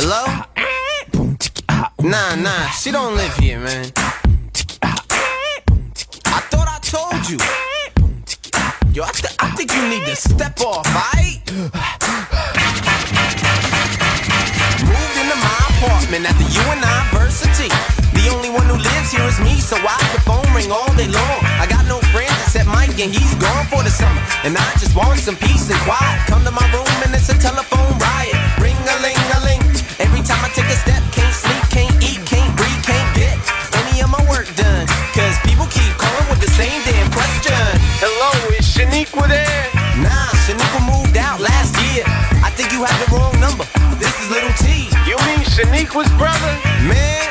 Hello? Nah, she don't live here, man. I thought I told you. Yo, I think you need to step off, aight? Moved into my apartment at the University. The only one who lives here is me, so I the phone ring all day long. I got no friends except Mike, and he's gone for the summer. And I just want some peace and quiet. Come to my room and it's a telephone riot. Ring-a-ling-a-ling. Every time I take a step, can't sleep, can't eat, can't breathe, can't get any of my work done. Cause people keep calling with the same damn question. Hello, is Shaniqua there? Nah, Shaniqua moved out last year. I think you have the wrong number. This is Little T. You mean Shaniqua's brother? Man,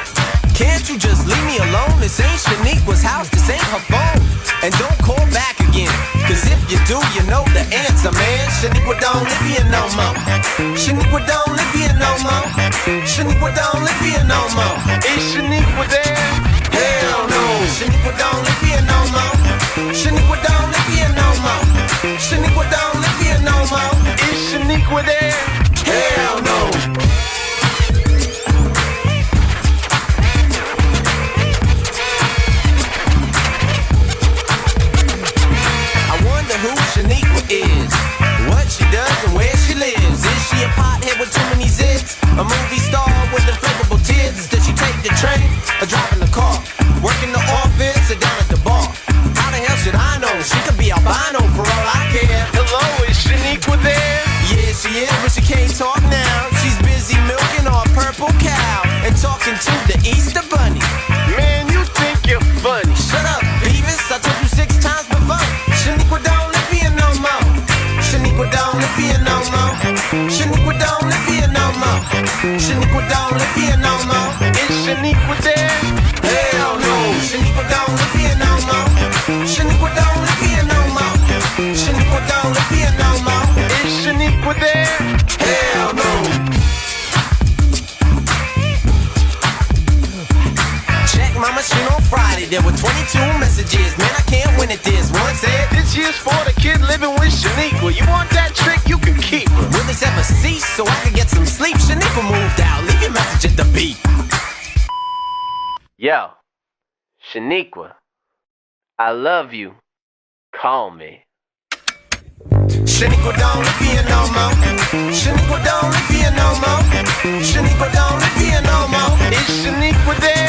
can't you just leave me alone? This ain't Shaniqua's house, this ain't her phone. And don't call back again, cause if you do, you know the answer, man. Shaniqua don't live here no more. Shaniqua don't live here no more. Shaniqua don't live here no more. Is Shaniqua there? Hell no. Shaniqua don't live here no more. Shaniqua don't live here no more. Shaniqua don't live here no more. Is Shaniqua there? Hell no. Who Shaniqua is, what she does and where she lives. Is she a pothead with too many zits? A movie star with inflatable tits? Does she take the train or drive in the car? Work in the office or down at the bar? How the hell should I know? She could be albino for all I care. Hello, is Shaniqua there? Yeah, she is, but she can't talk now. She's busy milking our purple cow and talking to the Easter Bunny. Man, you think you're funny. Shut up, Beavis, I told you 6 times before. Shaniqua don't live here no more. Shaniqua don't live here no more. Shaniqua don't live here no more. Shaniqua don't live here no more. Is Shaniqua there? Hell no. Shaniqua don't live here no more. Shaniqua don't live here no more. Shaniqua don't live here no more. Is Shaniqua there? Hell no. Check my machine on Friday. There were 22 messages. Man, I can't win at this. One said, this year's for the kid living with Shaniqua. You want that trick? You can keep her. Will this ever cease so I can get some sleep? Shaniqua moved out. Leave your message at the beep. Yo, Shaniqua, I love you. Call me. Shaniqua don't live here no more. Shaniqua don't live here no more. Shaniqua don't live here no more. Is Shaniqua there?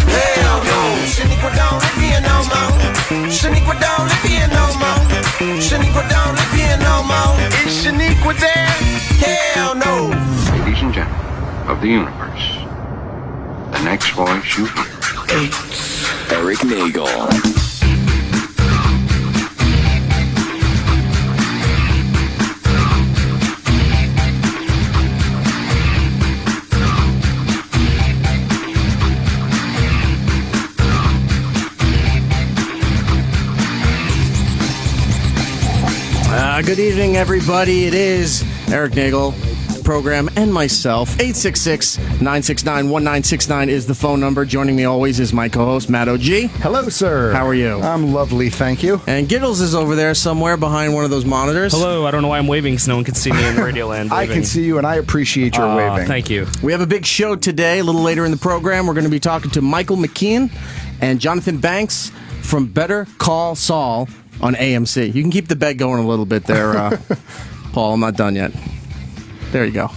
Hell no. Shaniqua don't live here no more. Shaniqua don't live here no more. Shaniqua don't live here no more. Is Shaniqua there? Hell no. Ladies and gentlemen of the universe, the next voice you hear. It's Erik Nagel. Good evening, everybody. It is Erik Nagel, program, and myself. 866-969-1969 is the phone number. Joining me always is my co-host, Matt O.G. Hello, sir. How are you? I'm lovely, thank you. And Gittles is over there somewhere behind one of those monitors. Hello, I don't know why I'm waving because no one can see me in Radio Land. I can see you, and I appreciate your waving. Thank you. We have a big show today. A little later in the program, we're going to be talking to Michael McKean and Jonathan Banks from Better Call Saul on AMC. You can keep the bed going a little bit there, Paul. I'm not done yet. There you go.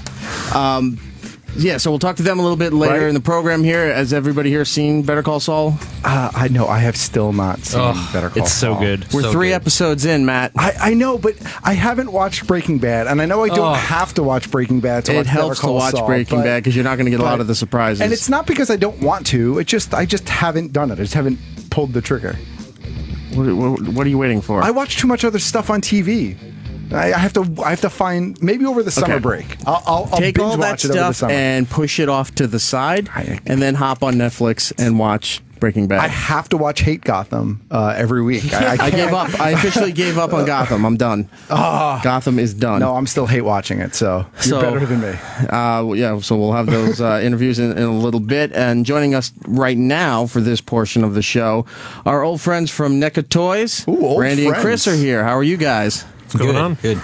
Yeah, so we'll talk to them a little bit later in the program here. Has everybody here seen Better Call Saul? I know. I have still not seen Better Call Saul. It's so good. We're so 3 good. episodes in, Matt. I know, but I haven't watched Breaking Bad, and I know I don't have to watch Breaking Bad to watch It helps Better Call to watch Saul, Breaking Bad because you're not going to get a lot of the surprises. And it's not because I don't want to. I just haven't done it. I just haven't pulled the trigger. What are you waiting for? I watch too much other stuff on TV. I have to find maybe over the summer break. I'll take binge all that watch it over the stuff summer. and push it off to the side, and then hop on Netflix and watch Breaking Bad. I have to watch Hate Gotham every week. I gave up. I officially gave up on Gotham. I'm done. Gotham is done. No, I'm still hate watching it, so you're better than me. Yeah, so we'll have those interviews in a little bit. And joining us right now for this portion of the show, our old friends from Neca Toys. Ooh, old Randy friends. and Chris are here. How are you guys? What's going on? Good.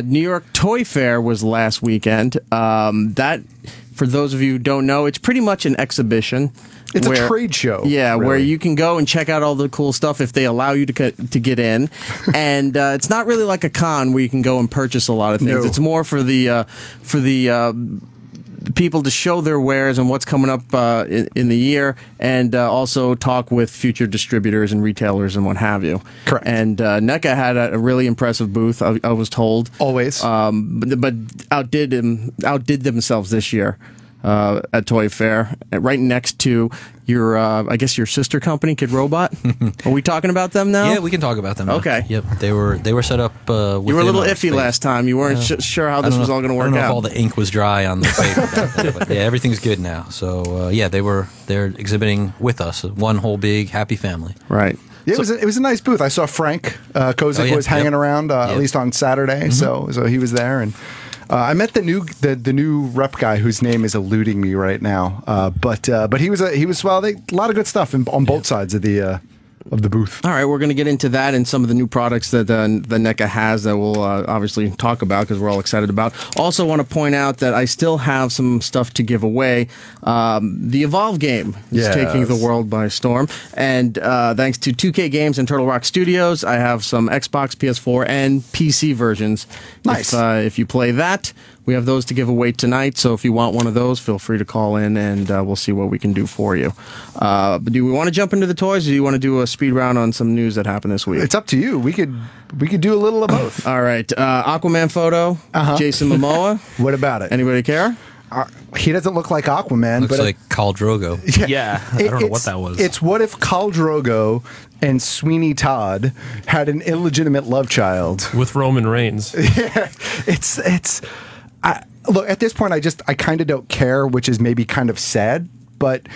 New York Toy Fair was last weekend. That for those of you who don't know, it's pretty much an exhibition. It's a trade show. Yeah, really. where you can go and check out all the cool stuff if they allow you to get in. And it's not really like a con where you can go and purchase a lot of things. No. It's more for the people to show their wares and what's coming up in the year, and also talk with future distributors and retailers and what have you. Correct. And NECA had a really impressive booth, I was told. Always. But outdid themselves this year at Toy Fair, right next to your, I guess your sister company, Kid Robot. Are we talking about them now? Yeah, we can talk about them now. Okay. Yep. They were set up. You were a little iffy last time. You weren't sure how this was all going to work I don't know out. if all the ink was dry on the paper back there, but yeah, everything's good now. So they're exhibiting with us, one whole big happy family. Right. Yeah, it was a nice booth. I saw Frank Kozik was hanging around at least on Saturday, so he was there, and I met the new rep guy whose name is eluding me right now. But he was well. A lot of good stuff on both sides of the booth. All right, we're going to get into that and some of the new products that the NECA has that we'll obviously talk about because we're all excited about. Also want to point out that I still have some stuff to give away. The Evolve game is taking the world by storm. And thanks to 2K Games and Turtle Rock Studios, I have some Xbox, PS4, and PC versions. Nice. If you play that, we have those to give away tonight, so if you want one of those, feel free to call in, and we'll see what we can do for you. But do we want to jump into the toys, or do you want to do a speed round on some news that happened this week? It's up to you. We could do a little of both. All right. Aquaman photo, Jason Momoa. What about it? Anybody care? He doesn't look like Aquaman. Looks like Khal Drogo. Yeah, I don't know what that was. It's what if Khal Drogo and Sweeney Todd had an illegitimate love child with Roman Reigns. Yeah, look, at this point, I kind of don't care, which is maybe kind of sad, but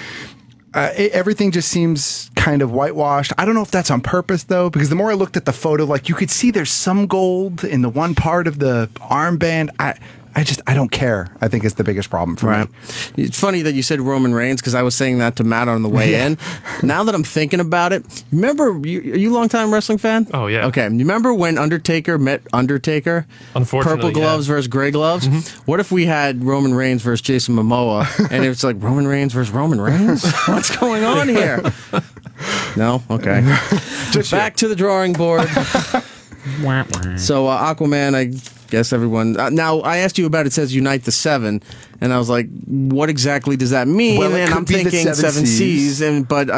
everything just seems kind of whitewashed. I don't know if that's on purpose, though, because the more I looked at the photo, like you could see there's some gold in the one part of the armband. I don't care. I think it's the biggest problem for me. It's funny that you said Roman Reigns because I was saying that to Matt on the way in. Now that I'm thinking about it, remember, are you a long-time wrestling fan? Oh, yeah. Okay. You remember when Undertaker met Undertaker? Unfortunately, purple gloves versus gray gloves? Mm-hmm. What if we had Roman Reigns versus Jason Momoa, and it's like Roman Reigns versus Roman Reigns? What's going on here? No? Okay. Back to the drawing board. So Aquaman, I guess everyone. Now I asked you about it. Says Unite the Seven, and I was like, what exactly does that mean? Well, and I'm thinking Seven Seas. But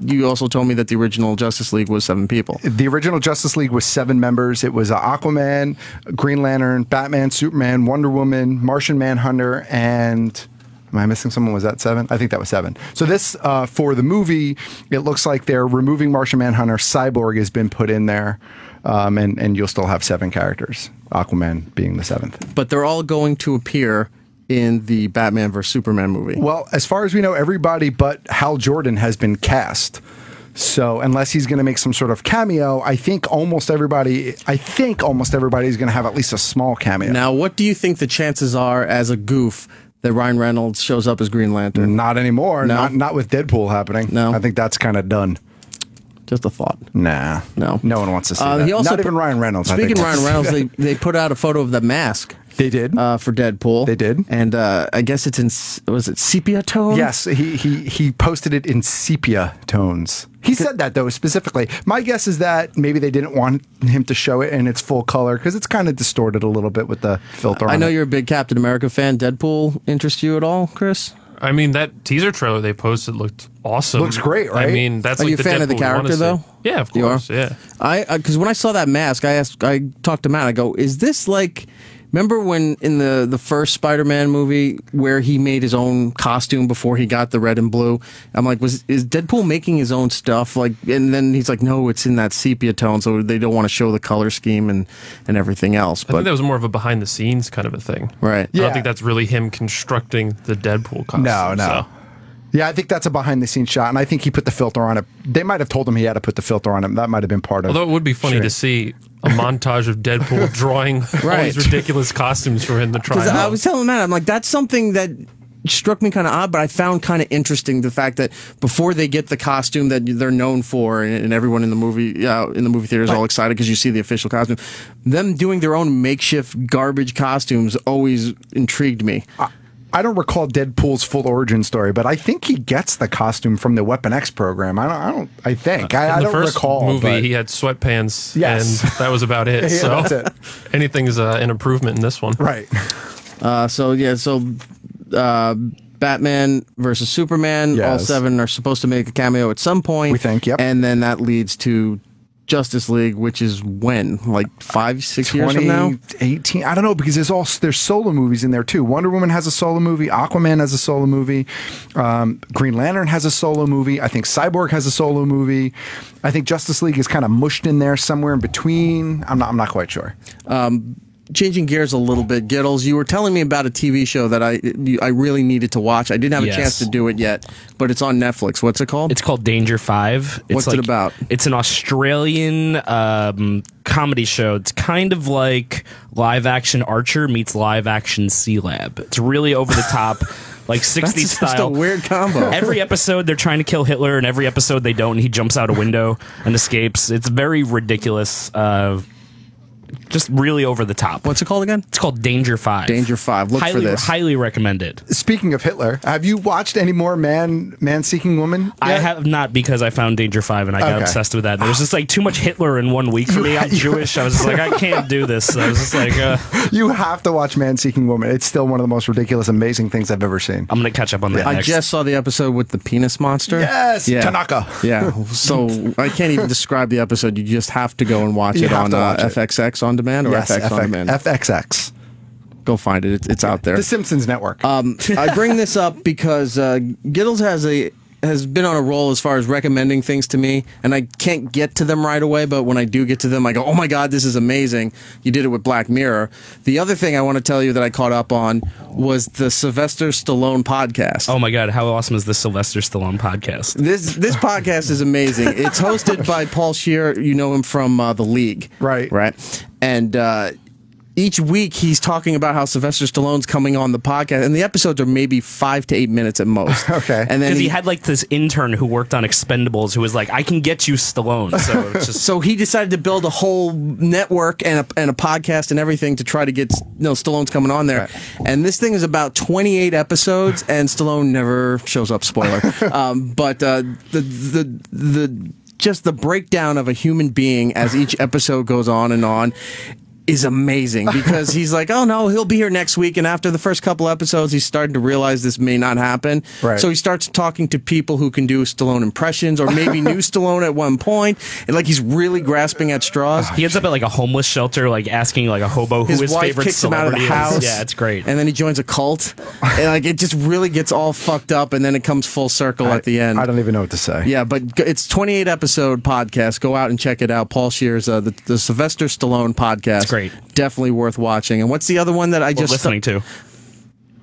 you also told me that the original Justice League was 7 people. The original Justice League was 7 members. It was Aquaman, Green Lantern, Batman, Superman, Wonder Woman, Martian Manhunter, and. Am I missing someone? Was that 7? I think that was 7. So this, for the movie, it looks like they're removing Martian Manhunter. Cyborg has been put in there, and you'll still have 7 characters, Aquaman being the 7th. But they're all going to appear in the Batman vs. Superman movie. Well, as far as we know, everybody but Hal Jordan has been cast. So unless he's going to make some sort of cameo, I think almost everybody is going to have at least a small cameo. Now, what do you think the chances are as a goof that Ryan Reynolds shows up as Green Lantern? Not anymore. No? Not with Deadpool happening. No. I think that's kind of done. Just a thought. Nah. No. No one wants to see that. He also Not even Ryan Reynolds. Speaking of Ryan Reynolds, they put out a photo of the mask. They did for Deadpool. They did, and I guess it's in sepia tone. Yes, he posted it in sepia tones. He said that though specifically. My guess is that maybe they didn't want him to show it in its full color because it's kind of distorted a little bit with the filter. I know you're a big Captain America fan. Deadpool interest you at all, Chris? I mean, that teaser trailer they posted looked awesome. Looks great, right? I mean, that's Are like you a fan of the character though? Yeah, of course. Yeah. Because when I saw that mask, I talked to Matt. I go, "Is this like?" Remember when in the first Spider-Man movie where he made his own costume before he got the red and blue? I'm like, is Deadpool making his own stuff? Like, and then he's like, no, it's in that sepia tone, so they don't want to show the color scheme and everything else. I think that was more of a behind the scenes kind of a thing. Right. I don't think that's really him constructing the Deadpool costume. No. So. Yeah, I think that's a behind-the-scenes shot, and I think he put the filter on it. They might have told him he had to put the filter on it. That might have been part of it. Although it would be funny to see a montage of Deadpool drawing all these ridiculous costumes for him to try out. I was telling Matt, I'm like, that's something that struck me kind of odd, but I found kind of interesting the fact that before they get the costume that they're known for, and everyone in the movie theater is all excited because you see the official costume, them doing their own makeshift garbage costumes always intrigued me. I don't recall Deadpool's full origin story, but I think he gets the costume from the Weapon X program. I think. I don't recall. Movie, but he had sweatpants, yes. and that was about it. Yeah, so that's it. anything's an improvement in this one. Right. Batman versus Superman. Yes. All 7 are supposed to make a cameo at some point. We think, yep. And then that leads to Justice League, which is when? Like 5-6 years from now? 2018. I don't know, because there's solo movies in there too. Wonder Woman has a solo movie. Aquaman has a solo movie. Green Lantern has a solo movie. I think Cyborg has a solo movie. I think Justice League is kind of mushed in there somewhere in between. I'm not quite sure. Changing gears a little bit, Gittles, you were telling me about a TV show that I really needed to watch. I didn't have a chance to do it yet, but it's on Netflix. What's it called? It's called Danger 5. What's it about? It's an Australian comedy show. It's kind of like live action Archer meets live action Sea Lab. It's really over the top. Like 60s That's style. just a weird combo. Every episode they're trying to kill Hitler, and every episode they don't, and he jumps out a window and escapes. It's very ridiculous. Just really over the top. What's it called again? It's called Danger 5. Danger 5. Look for this. Highly recommend it. Speaking of Hitler, have you watched any more Man Seeking Woman yet? I have not, because I found Danger 5 and I got obsessed with that. There was just like too much Hitler in one week for me. I'm Jewish. I was just like, I can't do this. I was just like, you have to watch Man Seeking Woman. It's still one of the most ridiculous, amazing things I've ever seen. I'm going to catch up on that I next. just saw the episode with the penis monster. Yes, yeah. Tanaka. Yeah, so I can't even describe the episode. You just have to go and watch it on FXX on demand or yes, FX on demand. FXX. Go find it. It's out there. The Simpsons Network. I bring this up because Gittles has been on a roll as far as recommending things to me, and I can't get to them right away, but when I do get to them, I go, oh my God, this is amazing. You did it with Black Mirror. The other thing I want to tell you that I caught up on was the Sylvester Stallone podcast. Oh my God, how awesome is the Sylvester Stallone podcast? This podcast is amazing. It's hosted by Paul Scheer. You know him from The League. Right. And each week he's talking about how Sylvester Stallone's coming on the podcast, and the episodes are maybe 5 to 8 minutes at most. Okay. And then Because he had like this intern who worked on Expendables who was like, I can get you Stallone. So it's just So he decided to build a whole network and a podcast and everything to try to get Stallone's coming on there. Right. And this thing is about 28 episodes, and Stallone never shows up. Spoiler. But just the breakdown of a human being as each episode goes on is amazing, because he's like, oh no, he'll be here next week, and after the first couple episodes he's starting to realize this may not happen. Right. So he starts talking to people who can do Stallone impressions, or maybe knew Stallone at one point, and like he's really grasping at straws. he ends up at like a homeless shelter, like asking like a hobo who his wife favorite kicks him out of the celebrity house. is. Yeah, it's great. And then he joins a cult, and like it just really gets all fucked up, and then it comes full circle at the end. I don't even know what to say. Yeah, but it's 28 episode podcast. Go out and check it out. Paul Scheer's the Sylvester Stallone podcast. It's great. Definitely worth watching. And what's the other one that I just listening to?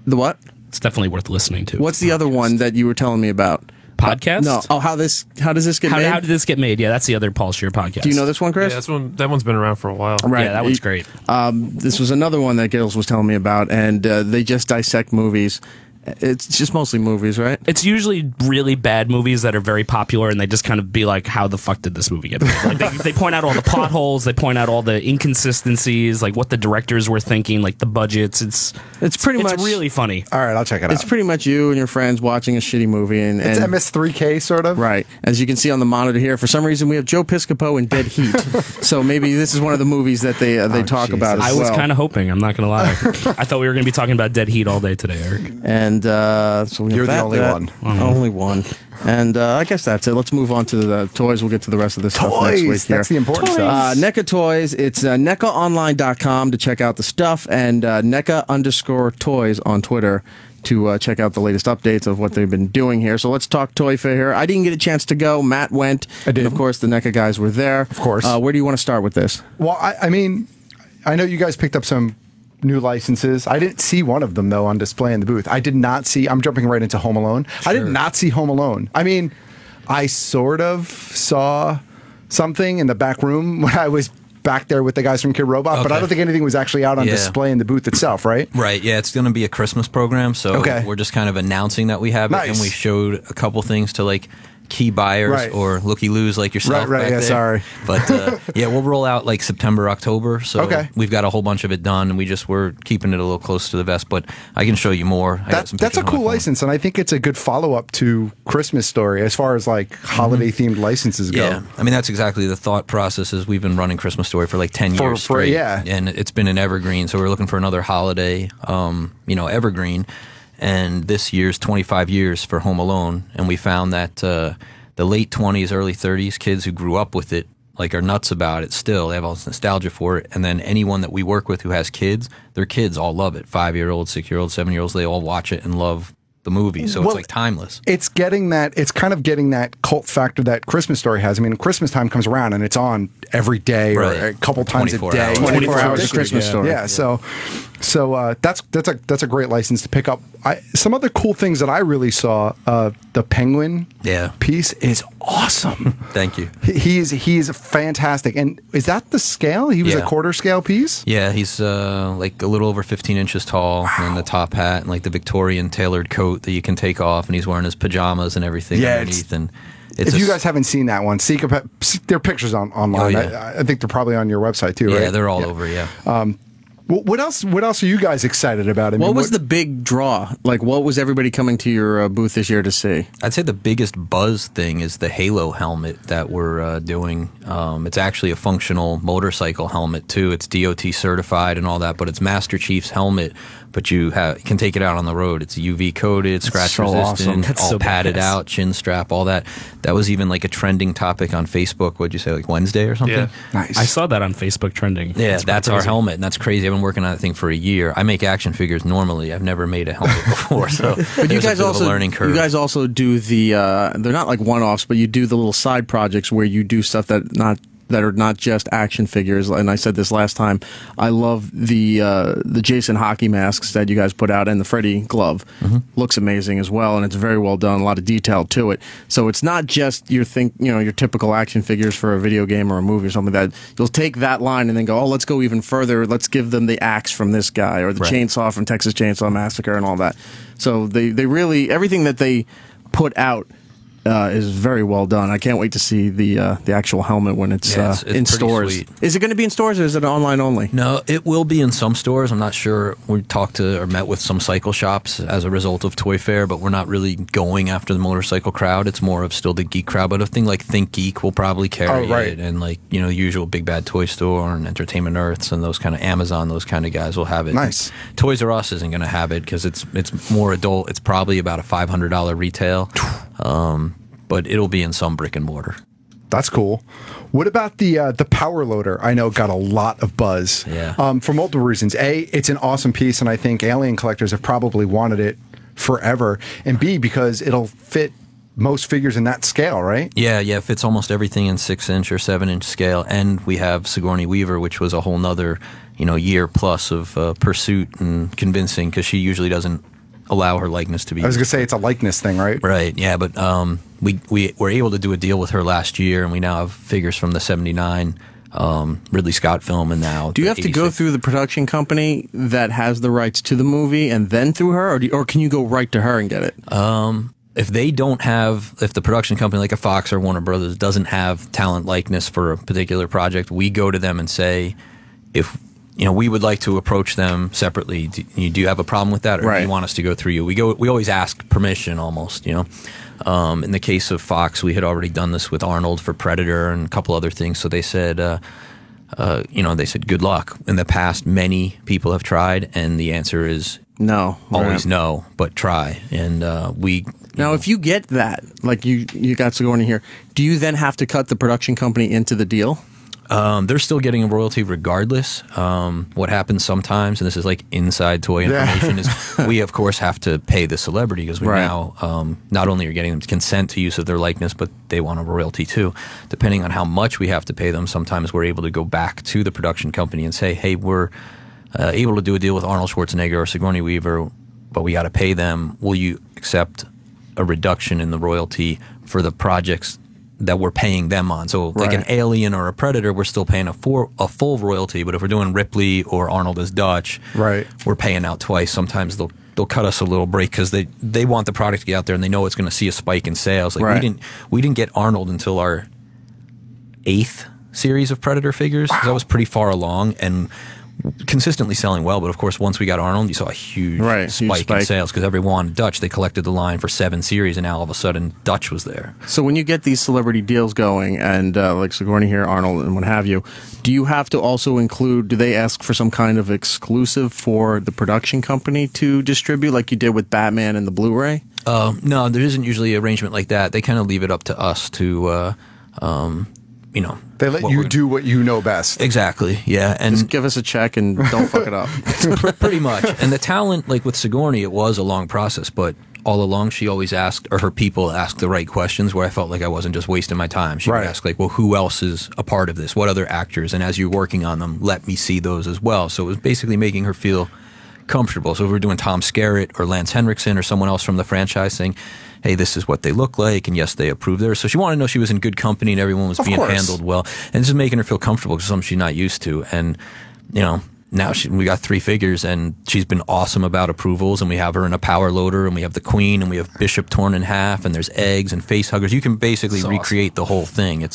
The what? It's definitely worth listening to. What's the other one that you were telling me about? Podcast? No. Oh, how does this get made? How did this get made? Yeah, that's the other Paul Scheer podcast. Do you know this one, Chris? Yeah, that one's been around for a while. Right. Yeah, that one's great. This was another one that Gittles was telling me about, and they just dissect movies. It's just mostly movies, right? It's usually really bad movies that are very popular, and they just kind of be like, how the fuck did this movie get made? Like they point out all the plot holes, they point out all the inconsistencies, like what the directors were thinking, like the budgets. It's pretty much really funny. All right, I'll check it out. It's pretty much you and your friends watching a shitty movie. It's MS3K, sort of. Right. As you can see on the monitor here, for some reason we have Joe Piscopo in Dead Heat. So maybe this is one of the movies that they talk about as I well. was kind of hoping, I'm not going to lie. I thought we were going to be talking about Dead Heat all day today, Eric. And so we You're have the only one. Only one. And I guess that's it. Let's move on to the toys. We'll get to the rest of this stuff next week here. That's the important stuff. Neca Toys. It's NecaOnline.com to check out the stuff, and Neca_toys on Twitter to check out the latest updates of what they've been doing here. So let's talk Toy Fair here. I didn't get a chance to go. Matt went. I did. And of course, the Neca guys were there. Of course. Where do you want to start with this? Well, I mean, I know you guys picked up some new licenses. I didn't see one of them, though, on display in the booth. I did not see, I'm jumping right into Home Alone. Sure. I did not see Home Alone. I mean, I sort of saw something in the back room when I was back there with the guys from Kid Robot, but I don't think anything was actually out on display in the booth itself, right? Right, yeah, it's going to be a Christmas program, so we're just kind of announcing that we have it, and we showed a couple things to, like, key buyers Right. or looky-loos like yourself. Right, back yeah, there. sorry. But yeah, we'll roll out like September, October. So Okay. we've got a whole bunch of it done, and we're keeping it a little close to the vest. But I can show you more. I got some That's a pictures on my cool phone. license, and I think it's a good follow-up to Christmas Story as far as like holiday-themed licenses go. Yeah, I mean that's exactly the thought process. Is we've been running Christmas Story for like 10 years straight, yeah. and it's been an evergreen. So we're looking for another holiday, evergreen. And this year's 25 years for Home Alone, and we found that the late 20s, early 30s kids who grew up with it like are nuts about it still. They have all this nostalgia for it. And then anyone that we work with who has kids, their kids all love it. 5-year-olds, 6-year-olds, 7-year-olds, they all watch it and love the movie. So it's like timeless. It's kind of getting that cult factor that Christmas Story has. I mean, Christmas time comes around and it's on every day or a couple times a 24 day. hours. 24 hours of Ridiculous. Christmas Story. Yeah, so that's a great license to pick up. Some other cool things that I really saw, the Penguin piece is awesome. Thank you. He's fantastic. And is that the scale? He was a quarter scale piece? Yeah, he's like a little over 15 inches tall, and the top hat and like the Victorian tailored coat that you can take off, and he's wearing his pajamas and everything underneath. And if you guys haven't seen that one, there are pictures online. Oh, yeah. I think they're probably on your website too, right? Yeah, they're all over, yeah. What else are you guys excited about? I mean, What was the big draw? Like, what was everybody coming to your booth this year to see? I'd say the biggest buzz thing is the Halo helmet that we're doing. It's actually a functional motorcycle helmet, too. It's DOT certified and all that, but it's Master Chief's helmet, but you can take it out on the road. It's UV coated, scratch resistant, That's all so padded badass. out, chin strap, all that. That was even like a trending topic on Facebook. What'd you say, like Wednesday or something? Yeah. Nice. I saw that on Facebook trending. Yeah, that's our crazy. helmet, and that's crazy. I've been working on that thing for a year. I make action figures normally. I've never made a helmet before, so But you guys a also learning curve. you guys also do the they're not like one-offs, but you do the little side projects where you do stuff that are not just action figures. And I said this last time. I love the Jason hockey masks that you guys put out, and the Freddy glove looks amazing as well, and it's very well done. A lot of detail to it. So it's not just your typical action figures for a video game or a movie or something. That you'll take that line and then go, oh, let's go even further. Let's give them the axe from this guy or the chainsaw from Texas Chainsaw Massacre and all that. So they really everything that they put out is very well done. I can't wait to see the actual helmet when it's it's in pretty stores. sweet. Is it going to be in stores or is it online only? No, it will be in some stores. I'm not sure. We talked to or met with some cycle shops as a result of Toy Fair, but we're not really going after the motorcycle crowd. It's more of still the geek crowd. But a thing like Think Geek will probably carry it, and like usual Big Bad Toy Store and Entertainment Earths and those kind of Amazon, those kind of guys will have it. Nice. Toys R Us isn't going to have it because it's more adult. It's probably about a $500 retail. But it'll be in some brick and mortar. That's cool. What about the power loader? I know got a lot of buzz. Yeah. For multiple reasons. A, it's an awesome piece, and I think alien collectors have probably wanted it forever. And B, because it'll fit most figures in that scale, right? Yeah, it fits almost everything in 6-inch or 7-inch scale. And we have Sigourney Weaver, which was a whole nother year plus of pursuit and convincing, because she usually doesn't allow her likeness to be. I was going to say it's a likeness thing, right? Right, yeah, but we were able to do a deal with her last year, and we now have figures from the 79 Ridley Scott film, and now Do you have to go through the production company that has the rights to the movie and then through her, or can you go right to her and get it? If they don't have, if the production company like a Fox or Warner Brothers doesn't have talent likeness for a particular project, we go to them and say, if we would like to approach them separately. Do you have a problem with that, or do you want us to go through you? We always ask permission, almost. In the case of Fox, we had already done this with Arnold for Predator and a couple other things. So they said, they said good luck. In the past, many people have tried, and the answer is no, always no, but try. And Now, if you get that, like you got Sigourney here, do you then have to cut the production company into the deal? They're still getting a royalty regardless. What happens sometimes, and this is like inside toy information, is we, of course, have to pay the celebrity because we now not only are getting them consent to use of their likeness, but they want a royalty too. Depending on how much we have to pay them, sometimes we're able to go back to the production company and say, hey, we're able to do a deal with Arnold Schwarzenegger or Sigourney Weaver, but we got to pay them. Will you accept a reduction in the royalty for the projects that we're paying them on. So like an Alien or a Predator, we're still paying a full royalty. But if we're doing Ripley or Arnold as Dutch, we're paying out twice. Sometimes they'll cut us a little break because they want the product to get out there and they know it's going to see a spike in sales. Like we didn't get Arnold until our 8th series of Predator figures. That was pretty far along and consistently selling well. But of course, once we got Arnold, you saw a huge spike in sales because everyone Dutch, they collected the line for 7 series, and now all of a sudden Dutch was there. So when you get these celebrity deals going, and like Sigourney here, Arnold, and what have you, do you have to also include? Do they ask for some kind of exclusive for the production company to distribute, like you did with Batman and the Blu-ray? No, there isn't usually an arrangement like that. They kind of leave it up to us to. They let you do what you know best. Exactly, yeah. And just give us a check and don't fuck it up. Pretty much. And the talent, like with Sigourney, it was a long process, but all along she always asked, or her people asked the right questions where I felt like I wasn't just wasting my time. She would ask like, well, who else is a part of this? What other actors? And as you're working on them, let me see those as well. So it was basically making her feel comfortable. So if we're doing Tom Skerritt or Lance Henriksen or someone else from the franchise saying, hey, this is what they look like, and yes, they approve there. So she wanted to know she was in good company and everyone was being handled well, and just making her feel comfortable because something she's not used to. And now we got 3 figures, and she's been awesome about approvals. And we have her in a power loader, and we have the Queen, and we have Bishop torn in half, and there's eggs and face huggers. You can basically recreate the whole thing.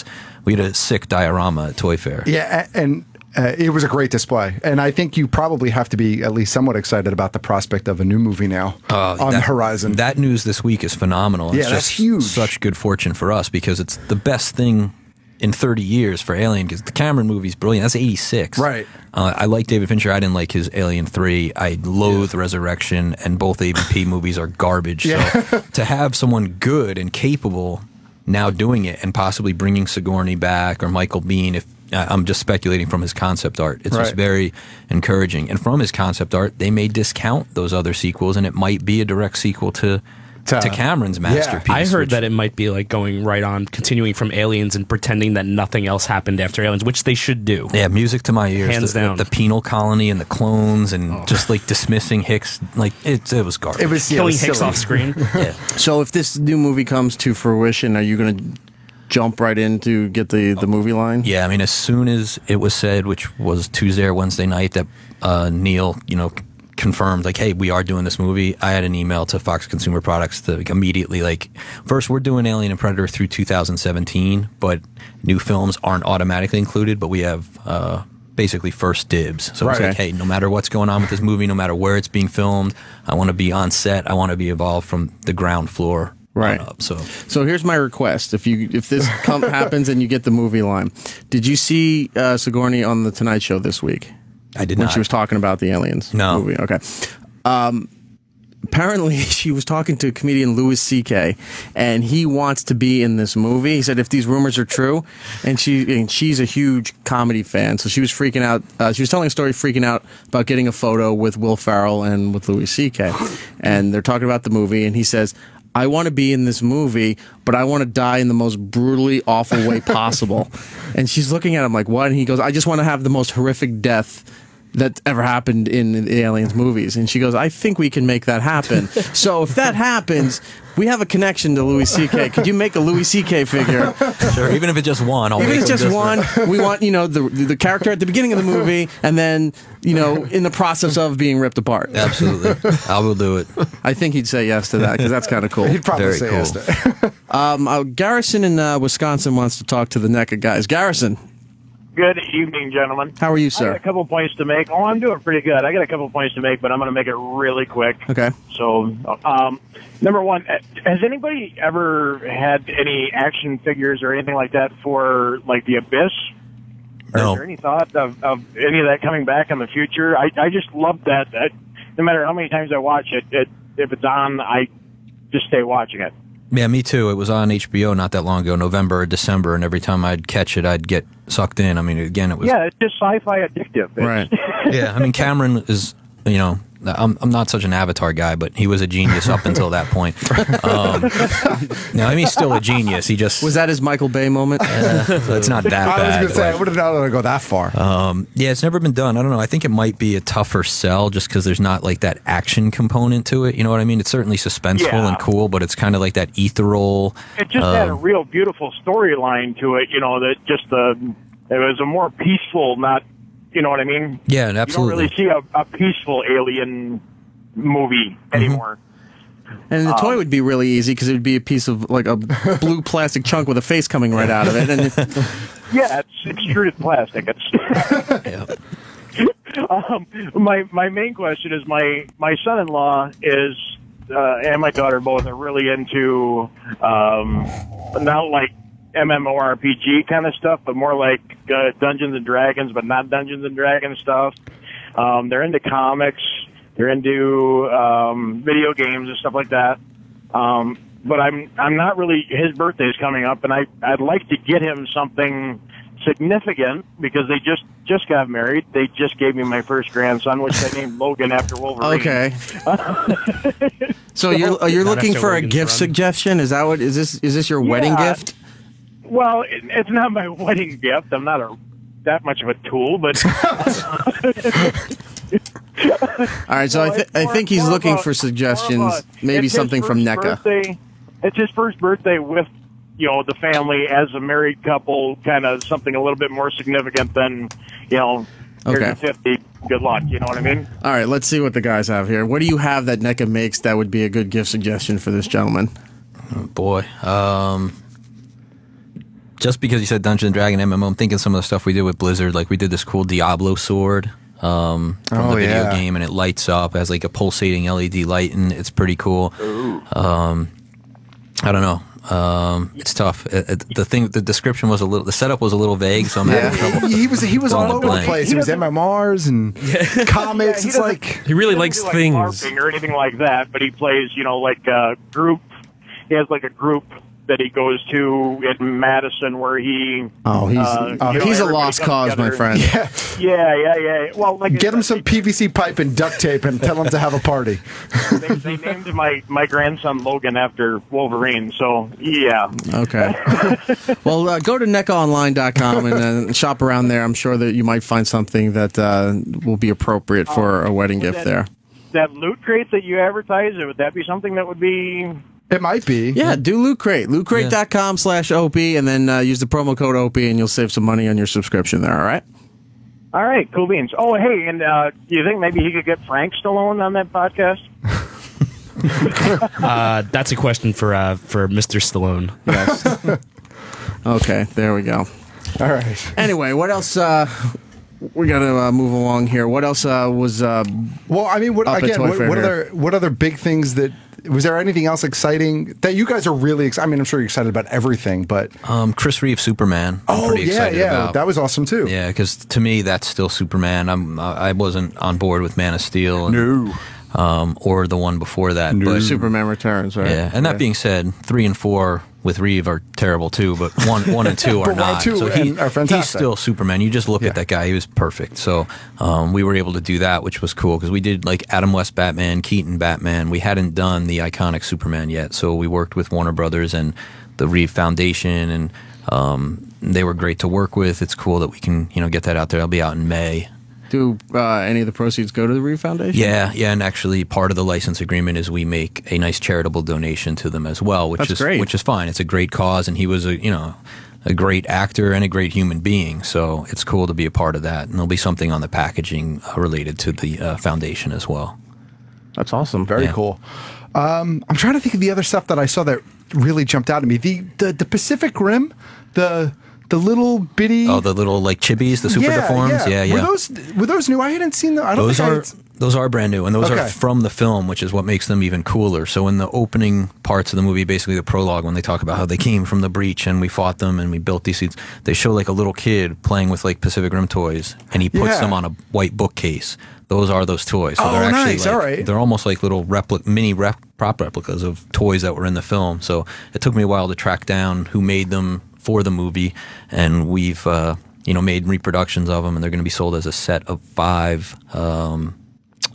We had a sick diorama at Toy Fair. Yeah, and it was a great display, and I think you probably have to be at least somewhat excited about the prospect of a new movie now on the horizon. That news this week is phenomenal. Yeah, that's huge. Such good fortune for us because it's the best thing in 30 years for Alien because the Cameron movie's brilliant. That's 86. Right. I like David Fincher. I didn't like his Alien 3. I loathe Resurrection, and both AVP movies are garbage. Yeah. So to have someone good and capable now doing it and possibly bringing Sigourney back or Michael Biehn, if I'm just speculating from his concept art. It's just very encouraging. And from his concept art, they may discount those other sequels, and it might be a direct sequel to Cameron's masterpiece. I heard that it might be like going right on, continuing from Aliens and pretending that nothing else happened after Aliens, which they should do. Yeah, music to my ears. Hands down. The penal colony and the clones and just like dismissing Hicks. Like it was garbage. It was killing Hicks off screen. Yeah. So if this new movie comes to fruition, are you going to jump right in to get the movie line? Yeah, I mean, as soon as it was said, which was Tuesday or Wednesday night, that Neil, confirmed, like, hey, we are doing this movie, I had an email to Fox Consumer Products to immediately, like, first, we're doing Alien and Predator through 2017, but new films aren't automatically included, but we have basically first dibs. So it's like, hey, no matter what's going on with this movie, no matter where it's being filmed, I want to be on set, I want to be involved from the ground floor. Up, so here's my request: if this happens and you get the movie line, did you see Sigourney on the Tonight Show this week? I did not. When she was talking about the Aliens movie. Okay. Apparently, she was talking to comedian Louis C.K., and he wants to be in this movie. He said if these rumors are true, and she's a huge comedy fan, so she was freaking out. She was telling a story, freaking out about getting a photo with Will Ferrell and with Louis C.K., and they're talking about the movie, and he says, I want to be in this movie, but I want to die in the most brutally awful way possible. And she's looking at him like, what? And he goes, I just want to have the most horrific death that ever happened in the Aliens movies. And she goes, I think we can make that happen. So if that happens, we have a connection to Louis C.K. Could you make a Louis C.K. figure? Sure, even if it's just one. Even if it's just one, we want, the character at the beginning of the movie, and then, in the process of being ripped apart. Absolutely. I will do it. I think he'd say yes to that, because that's kind of cool. He'd probably say yes to it. Garrison in Wisconsin wants to talk to the NECA guys. Garrison. Good evening, gentlemen. How are you, sir? I got a couple points to make. Oh, I'm doing pretty good. I got a couple points to make, but I'm going to make it really quick. Okay. So, number one, has anybody ever had any action figures or anything like that for, like, The Abyss? No. Is there any thought of any of that coming back in the future? I just love that. No matter how many times I watch it, if it's on, I just stay watching it. Yeah, me too. It was on HBO not that long ago, November or December, and every time I'd catch it, I'd get sucked in. I mean, again, it was... Yeah, it's just sci-fi addictive. Right. Yeah, I mean, Cameron is, I'm not such an Avatar guy, but he was a genius up until that point. No, I mean, he's still a genius. He just Was that his Michael Bay moment? so it's not that bad. I was going to say, I but- would have not let it go that far. Yeah, it's never been done. I don't know. I think it might be a tougher sell just because there's not like that action component to it. You know what I mean? It's certainly suspenseful Yeah. and cool, but it's kind of like that ethereal. It just had a real beautiful storyline to it, that just it was a more peaceful, not, you know what I mean? Yeah, You don't absolutely. really see a peaceful alien movie anymore. And the toy would be really easy because it would be a piece of like a blue plastic chunk with a face coming right out of it. And Yeah, it's extruded plastic. It's my main question is my son-in-law is and my daughter both are really into not like MMORPG kind of stuff, but more like Dungeons and Dragons, but not Dungeons and Dragons stuff. They're into comics. They're into video games and stuff like that. But I'm not really. His birthday's coming up, and I'd like to get him something significant because they just got married. They just gave me my first grandson, which I named Logan after Wolverine. okay. So you're looking after for a Logan's gift run. suggestion? Is that what is this your wedding Yeah. gift? Well, it's not my wedding gift. I'm not that much of a tool, but All right, so I think he's looking for suggestions. Maybe it's his something from first NECA. birthday- It's his first birthday with, the family as a married couple, kind of something a little bit more significant than, here's Okay. your 50, good luck, you know what I mean? All right, let's see what the guys have here. What do you have that NECA makes that would be a good gift suggestion for this gentleman? Oh, boy. Just because you said Dungeons and Dragon MMO, I'm thinking some of the stuff we did with Blizzard. Like we did this cool Diablo sword from the video game, and it lights up as like a pulsating LED light, and it's pretty cool. I don't know. It's tough. The description was the setup was a little vague, so I'm having trouble. He was all Drawing a over the blank. place. He was MMRs and comics. he It's doesn't- like He really He likes doesn't do, like, things. LARPing or anything like that, but he plays, like a group. He has like a group that he goes to in Madison where he. He's a everybody lost comes cause, my together. friend. Yeah. Well, like I get him said, some PVC pipe and duct tape and tell him to have a party. They named my grandson Logan after Wolverine, so yeah. Okay. Well, go to NECAonline.com and shop around there. I'm sure that you might find something that will be appropriate for a wedding gift there. That loot crate that you advertise, would that be something that would be? It might be. Yeah, do Loot Crate. LootCrate.com/OP, and then use the promo code OP, and you'll save some money on your subscription there, all right? All right, cool beans. Oh, hey, and do you think maybe he could get Frank Stallone on that podcast? That's a question for Mr. Stallone. Yes. Okay, there we go. All right. Anyway, what else? We got to move along here. What else was? Well, I mean, what Up at Toy Fair here. what other big things that was there anything else exciting that you guys are really excited? I mean, I'm sure you're excited about everything, but Chris Reeve Superman. I'm pretty excited about. that was awesome too. Yeah, because to me that's still Superman. I wasn't on board with Man of Steel. Or the one before that. But Superman Returns, right? yeah, and that being said, 3 and 4 with Reeve are terrible too, but one and 2 are But 1 and not. 2 so are fantastic. he's still Superman. You just look Yeah. at that guy; he was perfect. So we were able to do that, which was cool because we did like Adam West Batman, Keaton Batman. We hadn't done the iconic Superman yet, so we worked with Warner Brothers and the Reeve Foundation, and they were great to work with. It's cool that we can get that out there. I'll be out in May. Do any of the proceeds go to the Reeve Foundation? Yeah, and actually part of the license agreement is we make a nice charitable donation to them as well, That's great. which is fine. It's a great cause, and he was a great actor and a great human being, so it's cool to be a part of that. And there'll be something on the packaging related to the foundation as well. That's awesome. Very cool. I'm trying to think of the other stuff that I saw that really jumped out at me. The Pacific Rim, the little bitty. Oh, the little like chibis, the super deforms. Yeah. Were those new? I hadn't seen them. I don't Those are brand new, and those are Okay. from the film, which is what makes them even cooler. So in the opening parts of the movie, basically the prologue, when they talk about how they came from the breach and we fought them and we built these seats, they show like a little kid playing with like Pacific Rim toys, and he puts them on a white bookcase. Those are those toys. So they're actually nice. like, All right. they're almost like little mini prop replicas of toys that were in the film. So it took me a while to track down who made them for the movie, and we've made reproductions of them, and they're going to be sold as a set of 5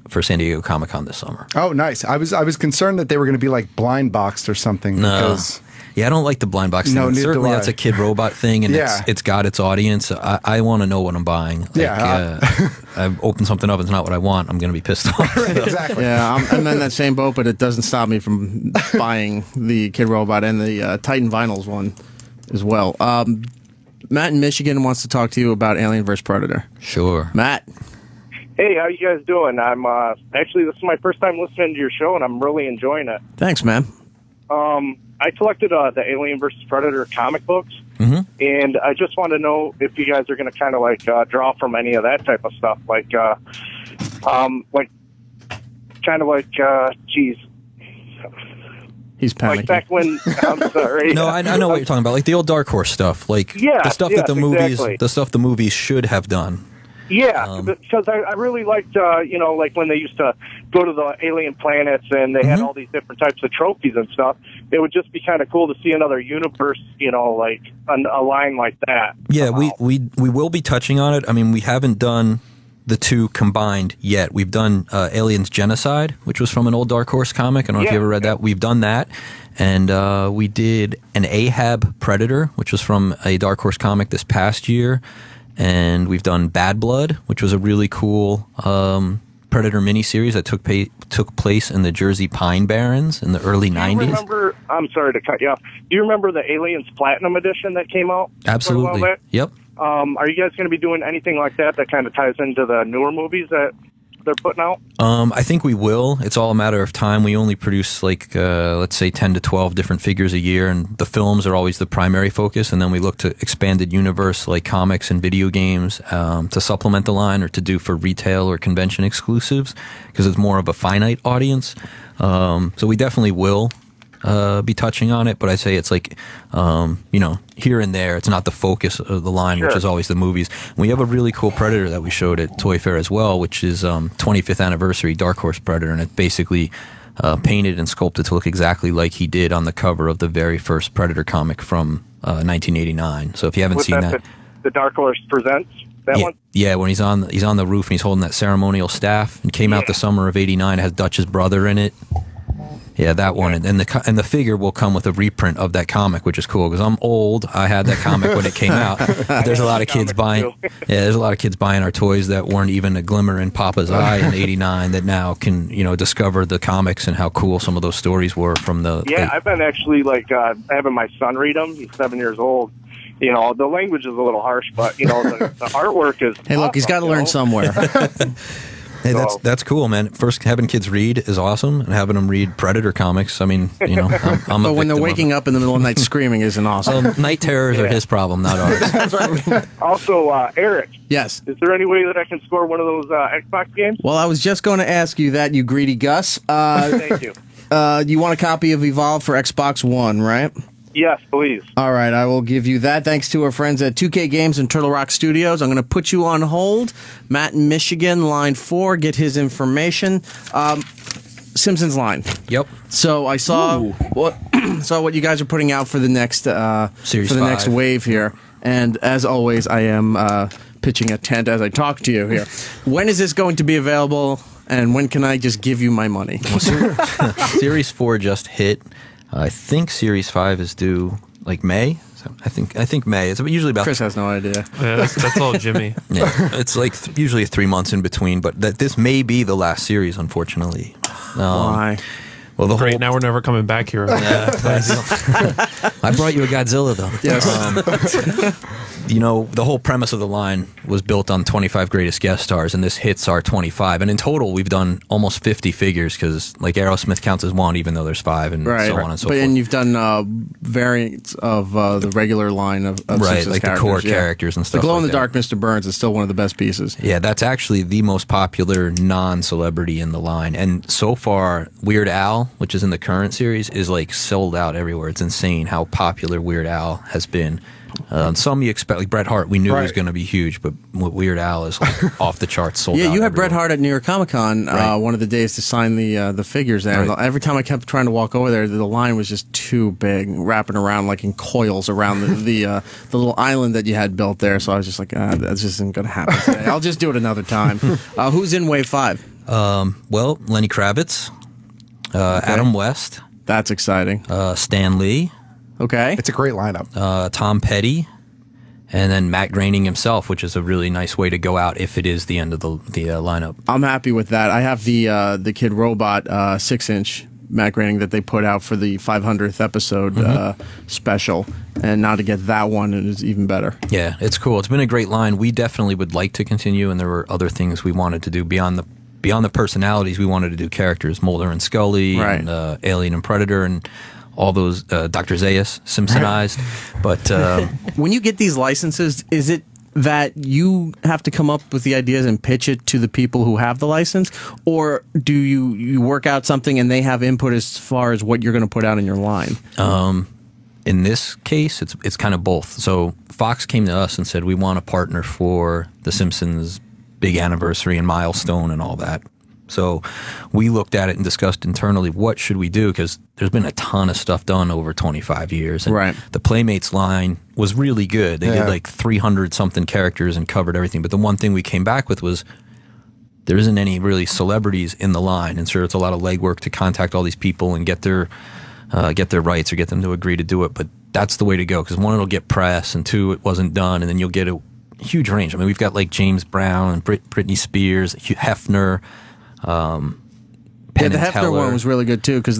for for San Diego Comic-Con this summer. Oh, nice. I was concerned that they were going to be like blind boxed or something. No. Because Yeah, I don't like the blind box thing. No, neither Certainly do I. that's a Kid Robot thing, and Yeah. it's got its audience. I want to know what I'm buying. Like, Yeah. I open something up, it's not what I want, I'm going to be pissed off. exactly. Yeah, I'm in that same boat, but it doesn't stop me from buying the Kid Robot and the Titan Vinyls one as well. Matt in Michigan wants to talk to you about Alien vs. Predator. Sure. Matt. Hey, how you guys doing? I'm actually, this is my first time listening to your show, and I'm really enjoying it. Thanks, man. I collected the Alien vs. Predator comic books, and I just want to know if you guys are going to kind of like draw from any of that type of stuff, like geez. He's panicking. Like back when, I'm sorry. No, I know what you're talking about. Like the old Dark Horse stuff. Like Yeah, the stuff that the movies should have done. Yeah, because I really liked, like when they used to go to the alien planets and they had all these different types of trophies and stuff. It would just be kind of cool to see another universe, like a line like that. Yeah, we will be touching on it. I mean, we haven't done the two combined yet. We've done Aliens Genocide, which was from an old Dark Horse comic. I don't know if you ever read that. We've done that. And we did an Ahab Predator, which was from a Dark Horse comic this past year. And we've done Bad Blood, which was a really cool Predator miniseries that took place in the Jersey Pine Barrens in the early 90s. I'm sorry to cut you off. Do you remember the Aliens Platinum Edition that came out? Absolutely. Yep. Are you guys going to be doing anything like that kind of ties into the newer movies that they're putting out? I think we will. It's all a matter of time. We only produce let's say 10 to 12 different figures a year, and the films are always the primary focus, and then we look to expanded universe like comics and video games to supplement the line or to do for retail or convention exclusives because it's more of a finite audience. So we definitely will be touching on it, but I say it's like, here and there. It's not the focus of the line, which is always the movies. We have a really cool Predator that we showed at Toy Fair as well, which is 25th anniversary Dark Horse Predator, and it basically painted and sculpted to look exactly like he did on the cover of the very first Predator comic from 1989. So if you haven't seen that, the Dark Horse Presents. That one? Yeah, when he's on the roof and he's holding that ceremonial staff, and came out the summer of ¡89. It has Dutch's brother in it. Yeah, that one, and the figure will come with a reprint of that comic, which is cool because I'm old. I had that comic when it came out. There's a lot of kids buying. Yeah, there's a lot of kids buying our toys that weren't even a glimmer in Papa's eye in '89 that now can discover the comics and how cool some of those stories were from the. Yeah, I've been actually having my son read them. He's 7 years old. The language is a little harsh, but the artwork is. Hey, look, he's got to learn somewhere. Hey, that's cool, man. First, having kids read is awesome, and having them read Predator comics. I mean, I'm but when they're waking up in the middle of the night screaming isn't awesome. Well, night terrors are his problem, not ours. Also, Eric. Yes. Is there any way that I can score one of those Xbox games? Well, I was just going to ask you that, you greedy Gus. Thank you. You want a copy of Evolve for Xbox One, right? Yes, please. All right, I will give you that. Thanks to our friends at 2K Games and Turtle Rock Studios. I'm going to put you on hold. Matt in Michigan, line 4, get his information. Simpsons line. Yep. So I saw what you guys are putting out for the next Series for the 5. next wave here. And as always, I am pitching a tent as I talk to you here. When is this going to be available, and when can I just give you my money? Series 4 just hit. I think Series 5 is due May. So I think May. It's usually about. Chris has no idea. Yeah, that's all Jimmy. Yeah, it's usually 3 months in between, but this may be the last series, unfortunately. Why? Well, Great, now we're never coming back here. I brought you a Godzilla, though. Yes. The whole premise of the line was built on 25 greatest guest stars, and this hits our 25. And in total, we've done almost 50 figures because, Aerosmith counts as one, even though there's 5, and so on and so forth. And you've done variants of the regular line of right, Simpsons the core characters and stuff. The glow-in-the-dark Mr. Burns is still one of the best pieces. Yeah, that's actually the most popular non-celebrity in the line. And so far, Weird Al, which is in the current series, is sold out everywhere. It's insane how popular Weird Al has been. Some you expect, Bret Hart, we knew he was going to be huge, but Weird Al is off the charts, sold out. Yeah, you had everywhere. Bret Hart at New York Comic Con one of the days to sign the figures there. Right. Every time I kept trying to walk over there, the line was just too big, wrapping around in coils around the little island that you had built there. So I was just like, that just isn't going to happen today. I'll just do it another time. Who's in Wave 5? Well, Lenny Kravitz, Adam West. That's exciting. Stan Lee. Okay. It's a great lineup. Tom Petty. And then Matt Groening himself, which is a really nice way to go out if it is the end of the lineup. I'm happy with that. I have the Kid Robot 6-inch Matt Groening that they put out for the 500th episode special, and now to get that one is even better. Yeah, it's cool. It's been a great line. We definitely would like to continue, and there were other things we wanted to do beyond the personalities. We wanted to do characters, Mulder and Scully, and Alien and Predator, and all those Dr. Zaius, Simpsonized. But when you get these licenses, is it that you have to come up with the ideas and pitch it to the people who have the license, or do you work out something and they have input as far as what you're going to put out in your line? In this case, it's kind of both. So Fox came to us and said, we want a partner for The Simpsons' big anniversary and milestone and all that. So we looked at it and discussed internally, what should we do? Because there's been a ton of stuff done over 25 years. And the Playmates line was really good. They did like 300-something characters and covered everything. But the one thing we came back with was there isn't any really celebrities in the line. And sure, it's a lot of legwork to contact all these people and get their rights or get them to agree to do it. But that's the way to go, because one, it'll get press, and two, it wasn't done. And then you'll get a huge range. I mean, we've got like James Brown and Britney Spears, Hugh Hefner, the Hefner one was really good too, because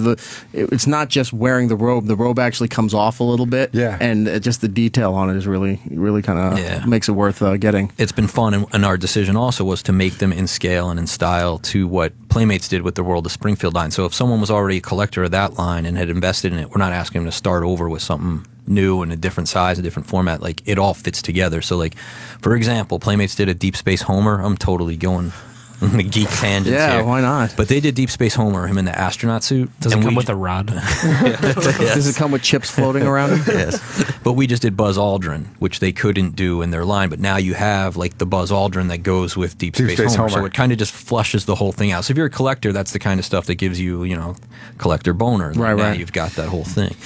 it's not just wearing the robe. The robe actually comes off a little bit, and just the detail on it is really kind of makes it worth getting. It's been fun, and our decision also was to make them in scale and in style to what Playmates did with the World of Springfield line. So if someone was already a collector of that line and had invested in it, we're not asking them to start over with something new and a different size, a different format. Like, it all fits together. So, like, for example, Playmates did a Deep Space Homer. I'm totally going the geek tangents here. Why not? But they did Deep Space Homer, him in the astronaut suit. Does it come with a rod? Does it come with chips floating around him? Yes. But we just did Buzz Aldrin, which they couldn't do in their line. But now you have like the Buzz Aldrin that goes with Deep Space Homer. So it kind of just flushes the whole thing out. So if you're a collector, that's the kind of stuff that gives you, collector boner. Like now you've got that whole thing.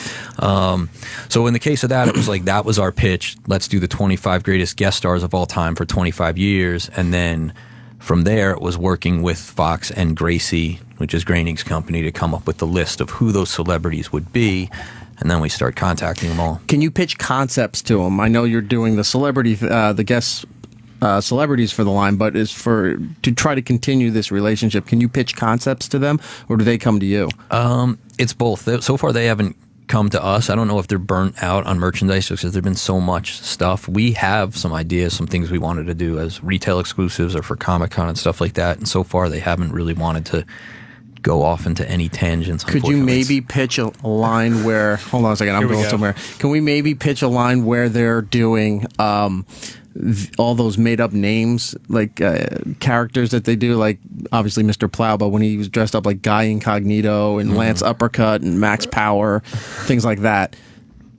So in the case of that, it was like, that was our pitch. Let's do the 25 greatest guest stars of all time for 25 years. And then from there, it was working with Fox and Gracie, which is Groening's company, to come up with the list of who those celebrities would be, and then we start contacting them all. Can you pitch concepts to them? I know you're doing the guest celebrities for the line, but to try to continue this relationship, can you pitch concepts to them, or do they come to you? It's both. So far, they haven't come to us. I don't know if they're burnt out on merchandise because there's been so much stuff. We have some ideas, some things we wanted to do as retail exclusives or for Comic-Con and stuff like that, and so far they haven't really wanted to go off into any tangents. Could you maybe pitch a line where, hold on a second, I'm going somewhere. Can we maybe pitch a line where they're doing all those made-up names, like characters that they do, like obviously Mr. Plow, but when he was dressed up like Guy Incognito and Lance Uppercut and Max Power, things like that?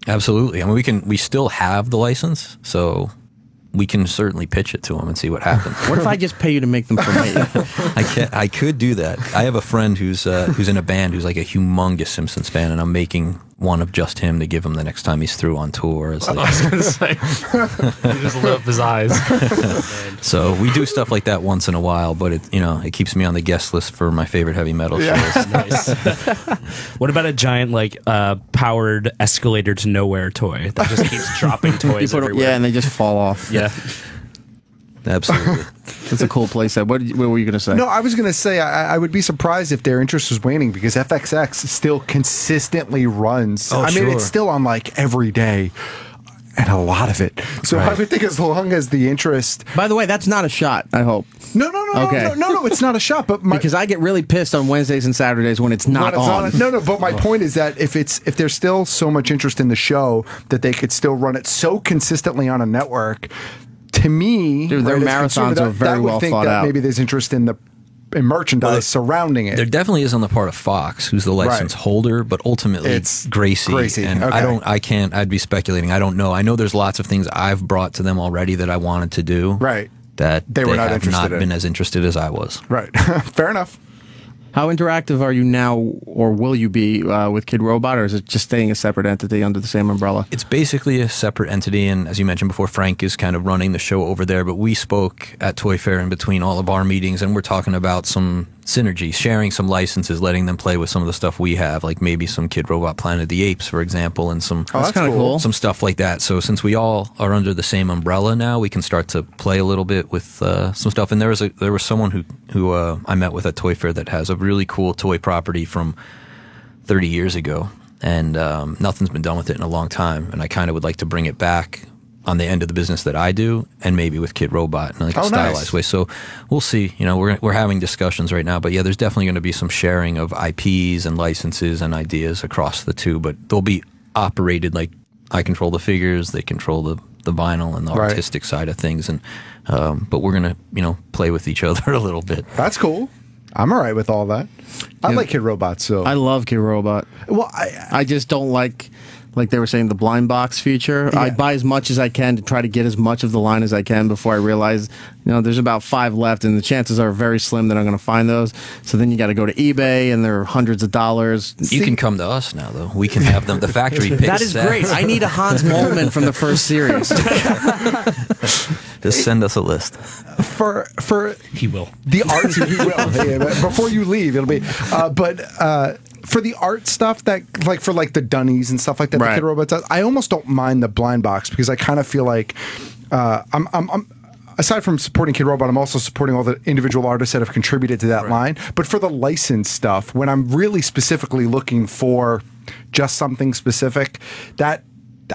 Absolutely. I mean, we still have the license, so we can certainly pitch it to them and see what happens. What if I just pay you to make them for me? I could do that. I have a friend who's in a band who's like a humongous Simpsons fan, and I'm making one of just him to give him the next time he's through on tour. It's like, I was going to say, he just lit up his eyes. So we do stuff like that once in a while, but it keeps me on the guest list for my favorite heavy metal shows. Nice. What about a giant powered escalator to nowhere toy that just keeps dropping toys everywhere? Yeah, and they just fall off. Yeah. Absolutely. That's a cool playset. What were you going to say? No, I was going to say I would be surprised if their interest was waning, because FXX still consistently runs. I mean, it's still on like every day, and a lot of it. So I would think as long as the interest. By the way, that's not a shot, I hope. No, it's not a shot. But because I get really pissed on Wednesdays and Saturdays when it's not on. No, but my point is that if there's still so much interest in the show that they could still run it so consistently on a network. To me, their marathons are very well thought out. Maybe there's interest in merchandise surrounding it. There definitely is on the part of Fox, who's the license holder, but ultimately it's Gracie. And I'd be speculating. I don't know. I know there's lots of things I've brought to them already that I wanted to do. Right. That they were not have interested not been as interested as I was. Right. Fair enough. How interactive are you now, or will you be with Kid Robot, or is it just staying a separate entity under the same umbrella? It's basically a separate entity, and as you mentioned before, Frank is kind of running the show over there, but we spoke at Toy Fair in between all of our meetings, and we're talking about some synergy, sharing some licenses, letting them play with some of the stuff we have, like maybe some Kid Robot Planet of the Apes, for example, and some that's kind of cool. Some stuff like that. So since we all are under the same umbrella now, we can start to play a little bit with some stuff. And there was someone who I met with at Toy Fair that has a really cool toy property from 30 years ago, and nothing's been done with it in a long time. And I kind of would like to bring it back on the end of the business that I do, and maybe with Kid Robot in like a stylized way. So we'll see. You know, we're having discussions right now, but yeah, there's definitely going to be some sharing of IPs and licenses and ideas across the two, but they'll be operated like I control the figures, they control the vinyl and the artistic side of things, and but we're going to play with each other a little bit. That's cool. I'm all right with all that. I like Kid Robot, so I love Kid Robot. Well, I just don't like they were saying, the blind box feature. Yeah. I buy as much as I can to try to get as much of the line as I can before I realize, there's about 5 left, and the chances are very slim that I'm going to find those. So then you got to go to eBay, and they're hundreds of dollars. You can come to us now, though. We can have them. The factory picks. That is great. I need a Hans Moleman from the first series. Just send us a list. For he will. The art, he will. Yeah, before you leave, it'll be. For the art stuff that, like for like the Dunnies and stuff like that, the Kid Robot does, I almost don't mind the blind box, because I kind of feel like I'm aside from supporting Kid Robot, I'm also supporting all the individual artists that have contributed to that line. But for the licensed stuff, when I'm really specifically looking for just something specific, that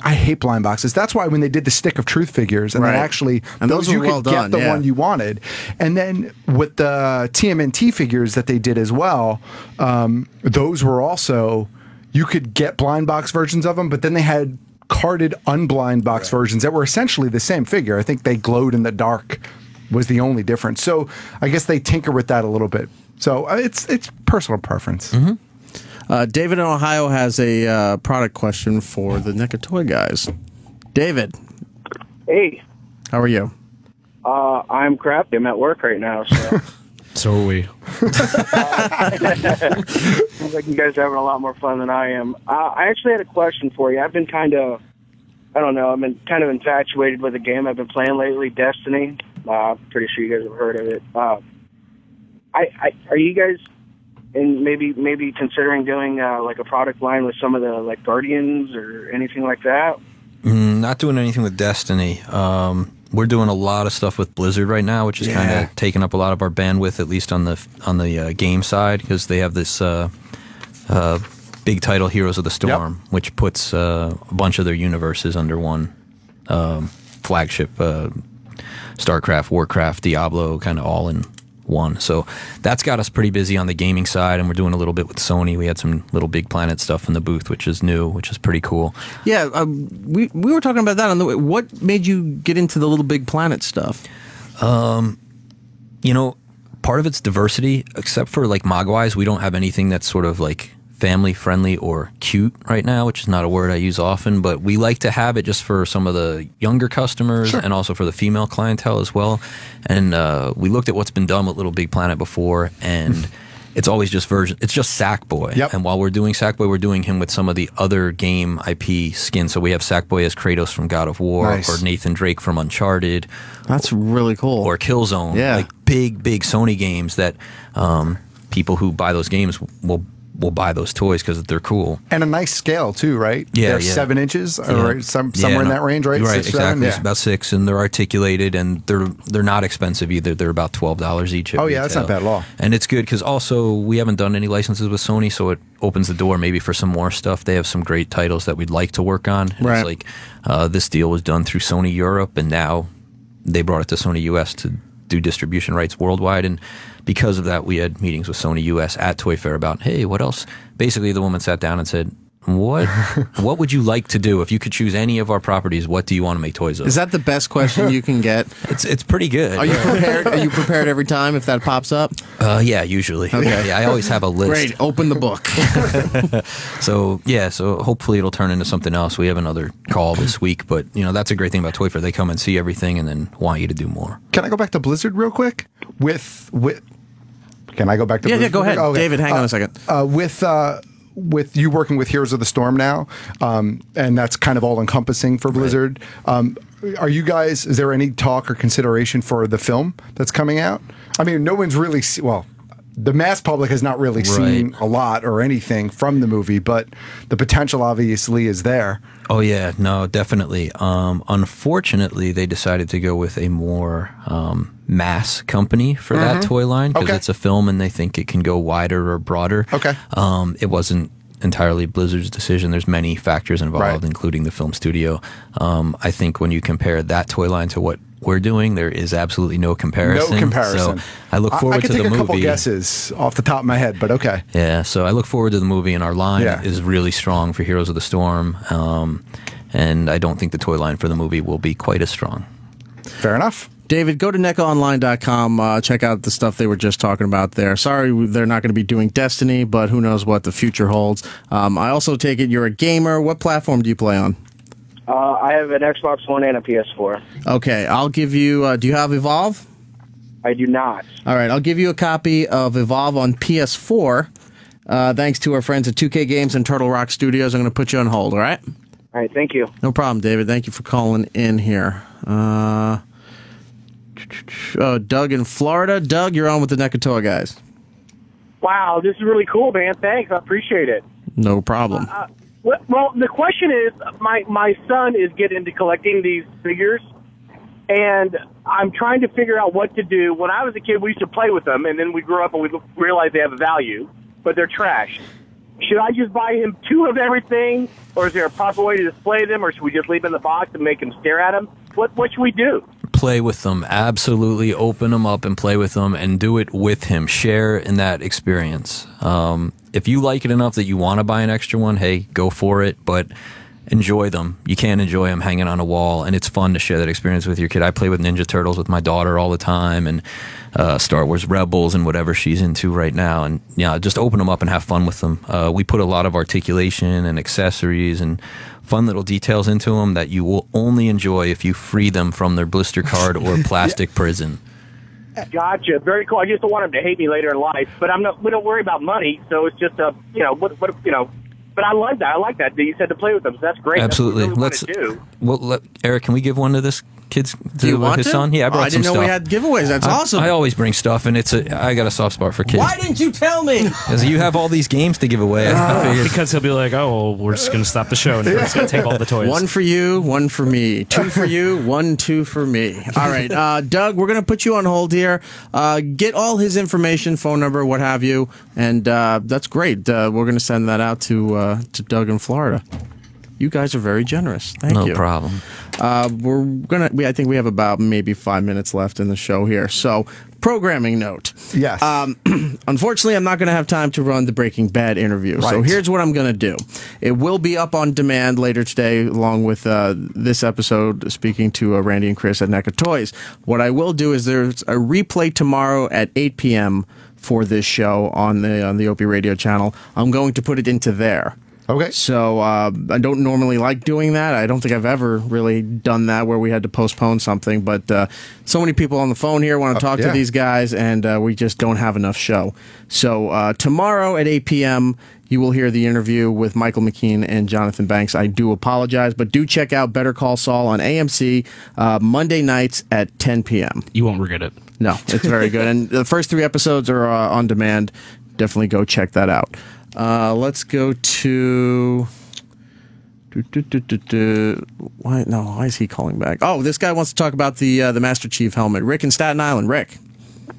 I hate blind boxes. That's why when they did the Stick of Truth figures, and then actually those you could get the one you wanted, and then with the TMNT figures that they did as well, those were also, you could get blind box versions of them, but then they had carded unblind box versions that were essentially the same figure. I think they glowed in the dark was the only difference. So I guess they tinker with that a little bit. So it's personal preference. Mm-hmm. David in Ohio has a product question for the Neca Toy guys. David. Hey. How are you? I'm crappy. I'm at work right now, so. So are we. Seems like you guys are having a lot more fun than I am. I actually had a question for you. I've been kind of infatuated with a game I've been playing lately, Destiny. Pretty sure you guys have heard of it. Are you guys maybe considering doing like a product line with some of the like Guardians or anything like that? Not doing anything with Destiny. We're doing a lot of stuff with Blizzard right now, which is kind of taking up a lot of our bandwidth, at least on the game side, because they have this big title, Heroes of the Storm, which puts a bunch of their universes under one flagship. StarCraft, Warcraft, Diablo, kind of all in one. So that's got us pretty busy on the gaming side, and we're doing a little bit with Sony. We had some Little Big Planet stuff in the booth, which is new, which is pretty cool. Yeah, we were talking about that on the way. What made you get into the Little Big Planet stuff? Part of it's diversity. Except for like Mogwais, we don't have anything that's sort of like family friendly or cute right now, which is not a word I use often, but we like to have it just for some of the younger customers and also for the female clientele as well. And we looked at what's been done with Little Big Planet before, and it's always just it's just Sackboy. And while we're doing Sackboy, we're doing him with some of the other game IP skins. So we have Sackboy as Kratos from God of War, or Nathan Drake from Uncharted. That's really cool. Or Killzone. Yeah. Like big Sony games that people who buy those games will buy those toys because they're cool. And a nice scale too, right? Yeah, they're 7 inches or somewhere in that range, right? Right, 6, exactly. 7? It's about 6, and they're articulated, and they're not expensive either. They're about $12 each. Oh yeah, that's not bad at all. And it's good because also we haven't done any licenses with Sony, so it opens the door maybe for some more stuff. They have some great titles that we'd like to work on. It's like this deal was done through Sony Europe, and now they brought it to Sony US to do distribution rights worldwide, and because of that, we had meetings with Sony US at Toy Fair about, hey, what else? Basically, the woman sat down and said, what would you like to do if you could choose any of our properties? What do you want to make toys of? Is that the best question you can get? It's pretty good. Are you prepared? Are you prepared every time if that pops up? Yeah, usually. Okay. Yeah, I always have a list. Great. Open the book. So hopefully it'll turn into something else. We have another call this week, but that's a great thing about Toy Fair. They come and see everything and then want you to do more. Can I go back to Blizzard real quick? With Can I go back to Yeah, Blizzard? go ahead. Okay. David, hang on a second. With you working with Heroes of the Storm now, and that's kind of all encompassing for Blizzard. Are you guys? Is there any talk or consideration for the film that's coming out? I mean, no one's really the mass public has not really seen a lot or anything from the movie, but the potential obviously is there. Oh yeah, no, definitely. Unfortunately, they decided to go with a more mass company for that toy line because it's a film and they think it can go wider or broader. Okay. It wasn't entirely Blizzard's decision. There's many factors involved, including the film studio. I think when you compare that toy line to what we're doing, there is absolutely no comparison. No comparison. So I look forward to the movie. I can take a couple guesses off the top of my head, but okay. Yeah, so I look forward to the movie, and our line is really strong for Heroes of the Storm. And I don't think the toy line for the movie will be quite as strong. Fair enough. David, go to NECAonline.com. Check out the stuff they were just talking about there. Sorry, they're not going to be doing Destiny, but who knows what the future holds. I also take it you're a gamer. What platform do you play on? I have an Xbox One and a PS4. Okay, I'll give you... do you have Evolve? I do not. All right, I'll give you a copy of Evolve on PS4. Thanks to our friends at 2K Games and Turtle Rock Studios. I'm going to put you on hold, all right? All right, thank you. No problem, David. Thank you for calling in here. Doug in Florida. Doug, you're on with the Neca Toys guys. Wow, this is really cool, man. Thanks. I appreciate it. No problem. Well, the question is, my son is getting into collecting these figures, and I'm trying to figure out what to do. When I was a kid, we used to play with them, and then we grew up and we realized they have a value, but they're trash. Should I just buy him 2 of everything, or is there a proper way to display them, or should we just leave them in the box and make him stare at them? What should we do? Play with them. Absolutely open them up and play with them and do it with him. Share in that experience. If you like it enough that you want to buy an extra one, hey, go for it, but enjoy them. You can't enjoy them hanging on a wall, and it's fun to share that experience with your kid. I play with Ninja Turtles with my daughter all the time, and Star Wars Rebels and whatever she's into right now, and just open them up and have fun with them. We put a lot of articulation and accessories and fun little details into them that you will only enjoy if you free them from their blister card or plastic prison. Gotcha. Very cool. I just don't want him to hate me later in life, but we don't worry about money, so it's just but I like that. I like that you said to play with them. So that's great. Absolutely. That's what we really Well, Eric, can we give one to this kid's Do you want his to? son? Yeah, I brought I didn't some know stuff. we had giveaways. That's awesome. I always bring stuff, and I got a soft spot for kids. Why didn't you tell me? Because you have all these games to give away. I figured. Because he'll be like, oh, well, we're just going to stop the show and we're just going to take all the toys. 1 for you, 1 for me. 2 for you, 1, 2 for me. All right, Doug, we're going to put you on hold here. Get all his information, phone number, what have you, and that's great. We're going to send that out to Doug in Florida. You guys are very generous. Thank you. No problem. I think we have about maybe 5 minutes left in the show here. So, programming note. Yes. Unfortunately, I'm not going to have time to run the Breaking Bad interview. Right. So here's what I'm going to do. It will be up on demand later today, along with this episode, speaking to Randy and Chris at Neca Toys. What I will do is there's a replay tomorrow at 8 p.m. for this show on the Opie Radio channel. I'm going to put it into there. Okay. So I don't normally like doing that. I don't think I've ever really done that where we had to postpone something. But so many people on the phone here want to talk to these guys, and we just don't have enough show. So tomorrow at 8 p.m., you will hear the interview with Michael McKean and Jonathan Banks. I do apologize, but do check out Better Call Saul on AMC Monday nights at 10 p.m. You won't regret it. No, it's very good. And the first 3 episodes are on demand. Definitely go check that out. Let's go to... Why is he calling back? Oh, this guy wants to talk about the Master Chief helmet. Rick in Staten Island. Rick.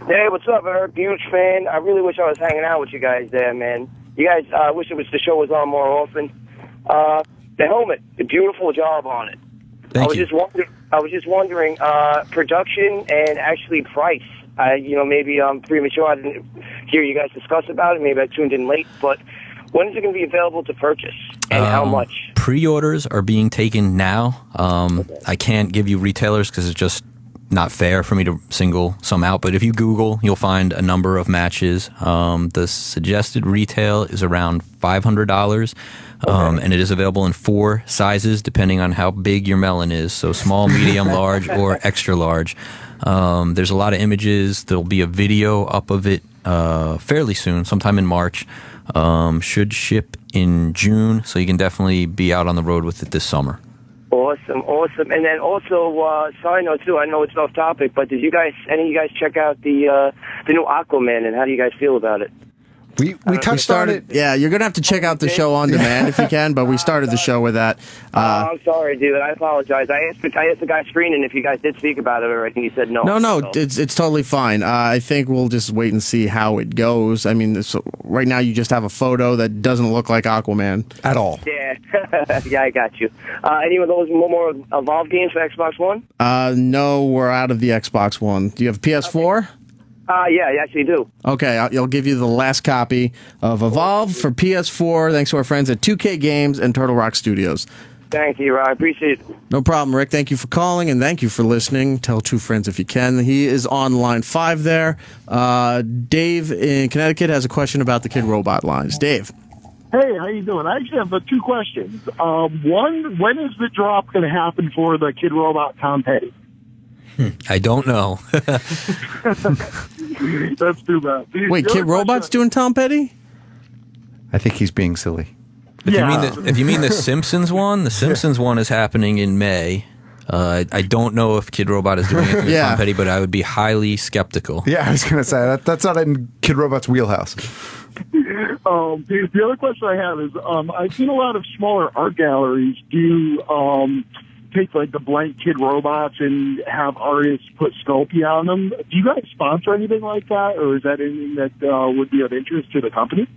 Hey, what's up, Eric? Huge fan. I really wish I was hanging out with you guys there, man. You guys, I wish the show was on more often. The helmet, a beautiful job on it. Thank you. I was just wondering, production and actually price. Maybe I'm premature. I didn't hear you guys discuss about it. Maybe I tuned in late. But when is it going to be available to purchase, and how much? Pre-orders are being taken now. I can't give you retailers because it's just not fair for me to single some out. But if you Google, you'll find a number of matches. The suggested retail is around $500. And it is available in 4 sizes depending on how big your melon is. So small, medium, large, or extra large. There's a lot of images. There'll be a video up of it fairly soon, sometime in March. Should ship in June, so you can definitely be out on the road with it this summer. Awesome. And then also, side note too, I know it's off topic, but did any of you guys check out the new Aquaman, and how do you guys feel about it? We touched on it. Yeah, you're going to have to check out the show on demand if you can, but we started the show with that. I'm sorry, dude. I apologize. I asked the guy screening if you guys did speak about it already, and he said no. No, so. it's totally fine. I think we'll just wait and see how it goes. I mean, right now you just have a photo that doesn't look like Aquaman. At all. Yeah, yeah, I got you. Any of those more Evolve games for Xbox One? No, we're out of the Xbox One. Do you have a PS4? Okay. Yeah, I actually do. Okay, I'll give you the last copy of Evolve for PS4, thanks to our friends at 2K Games and Turtle Rock Studios. Thank you, Rob. I appreciate it. No problem, Rick. Thank you for calling, and thank you for listening. Tell 2 friends if you can. He is on line 5 there. Dave in Connecticut has a question about the Kid Robot lines. Dave. Hey, how you doing? I actually have 2 questions. One, when is the drop going to happen for the Kid Robot Tom Petty? I don't know. That's too bad. Wait, Kid Robot's doing Tom Petty? I think he's being silly. If you mean the Simpsons one, the Simpsons one is happening in May. I don't know if Kid Robot is doing anything with Tom Petty, but I would be highly skeptical. Yeah, I was going to say that's not in Kid Robot's wheelhouse. The other question I have is I've seen a lot of smaller art galleries do take like the blank Kid Robots and have artists put Sculpey on them. Do you guys sponsor anything like that, or is that anything that would be of interest to the company?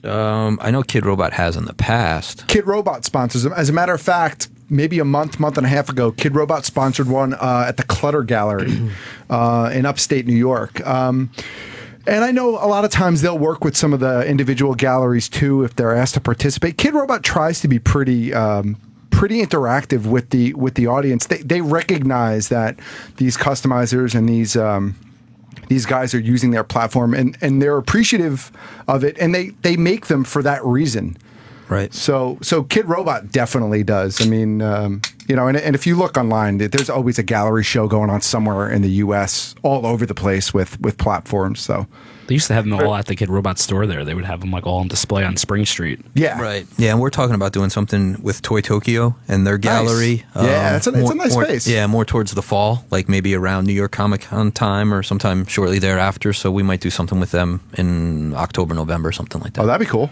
I know Kid Robot has in the past. Kid Robot sponsors them. As a matter of fact, maybe a month and a half ago, Kid Robot sponsored one at the Clutter Gallery in upstate New York. And I know a lot of times they'll work with some of the individual galleries too if they're asked to participate. Kid Robot tries to be pretty interactive with the audience. They recognize that these customizers and these guys are using their platform and they're appreciative of it, and they make them for that reason. Right. So Kid Robot definitely does. I mean, and if you look online, there's always a gallery show going on somewhere in the U.S. all over the place with platforms. So they used to have them all at the Kid Robot store there. They would have them like all on display on Spring Street. Yeah. Right. Yeah, and we're talking about doing something with Toy Tokyo and their gallery. Nice. Yeah, it's a nice space. Yeah, more towards the fall, like maybe around New York Comic Con time or sometime shortly thereafter. So we might do something with them in October, November, something like that. Oh, that'd be cool.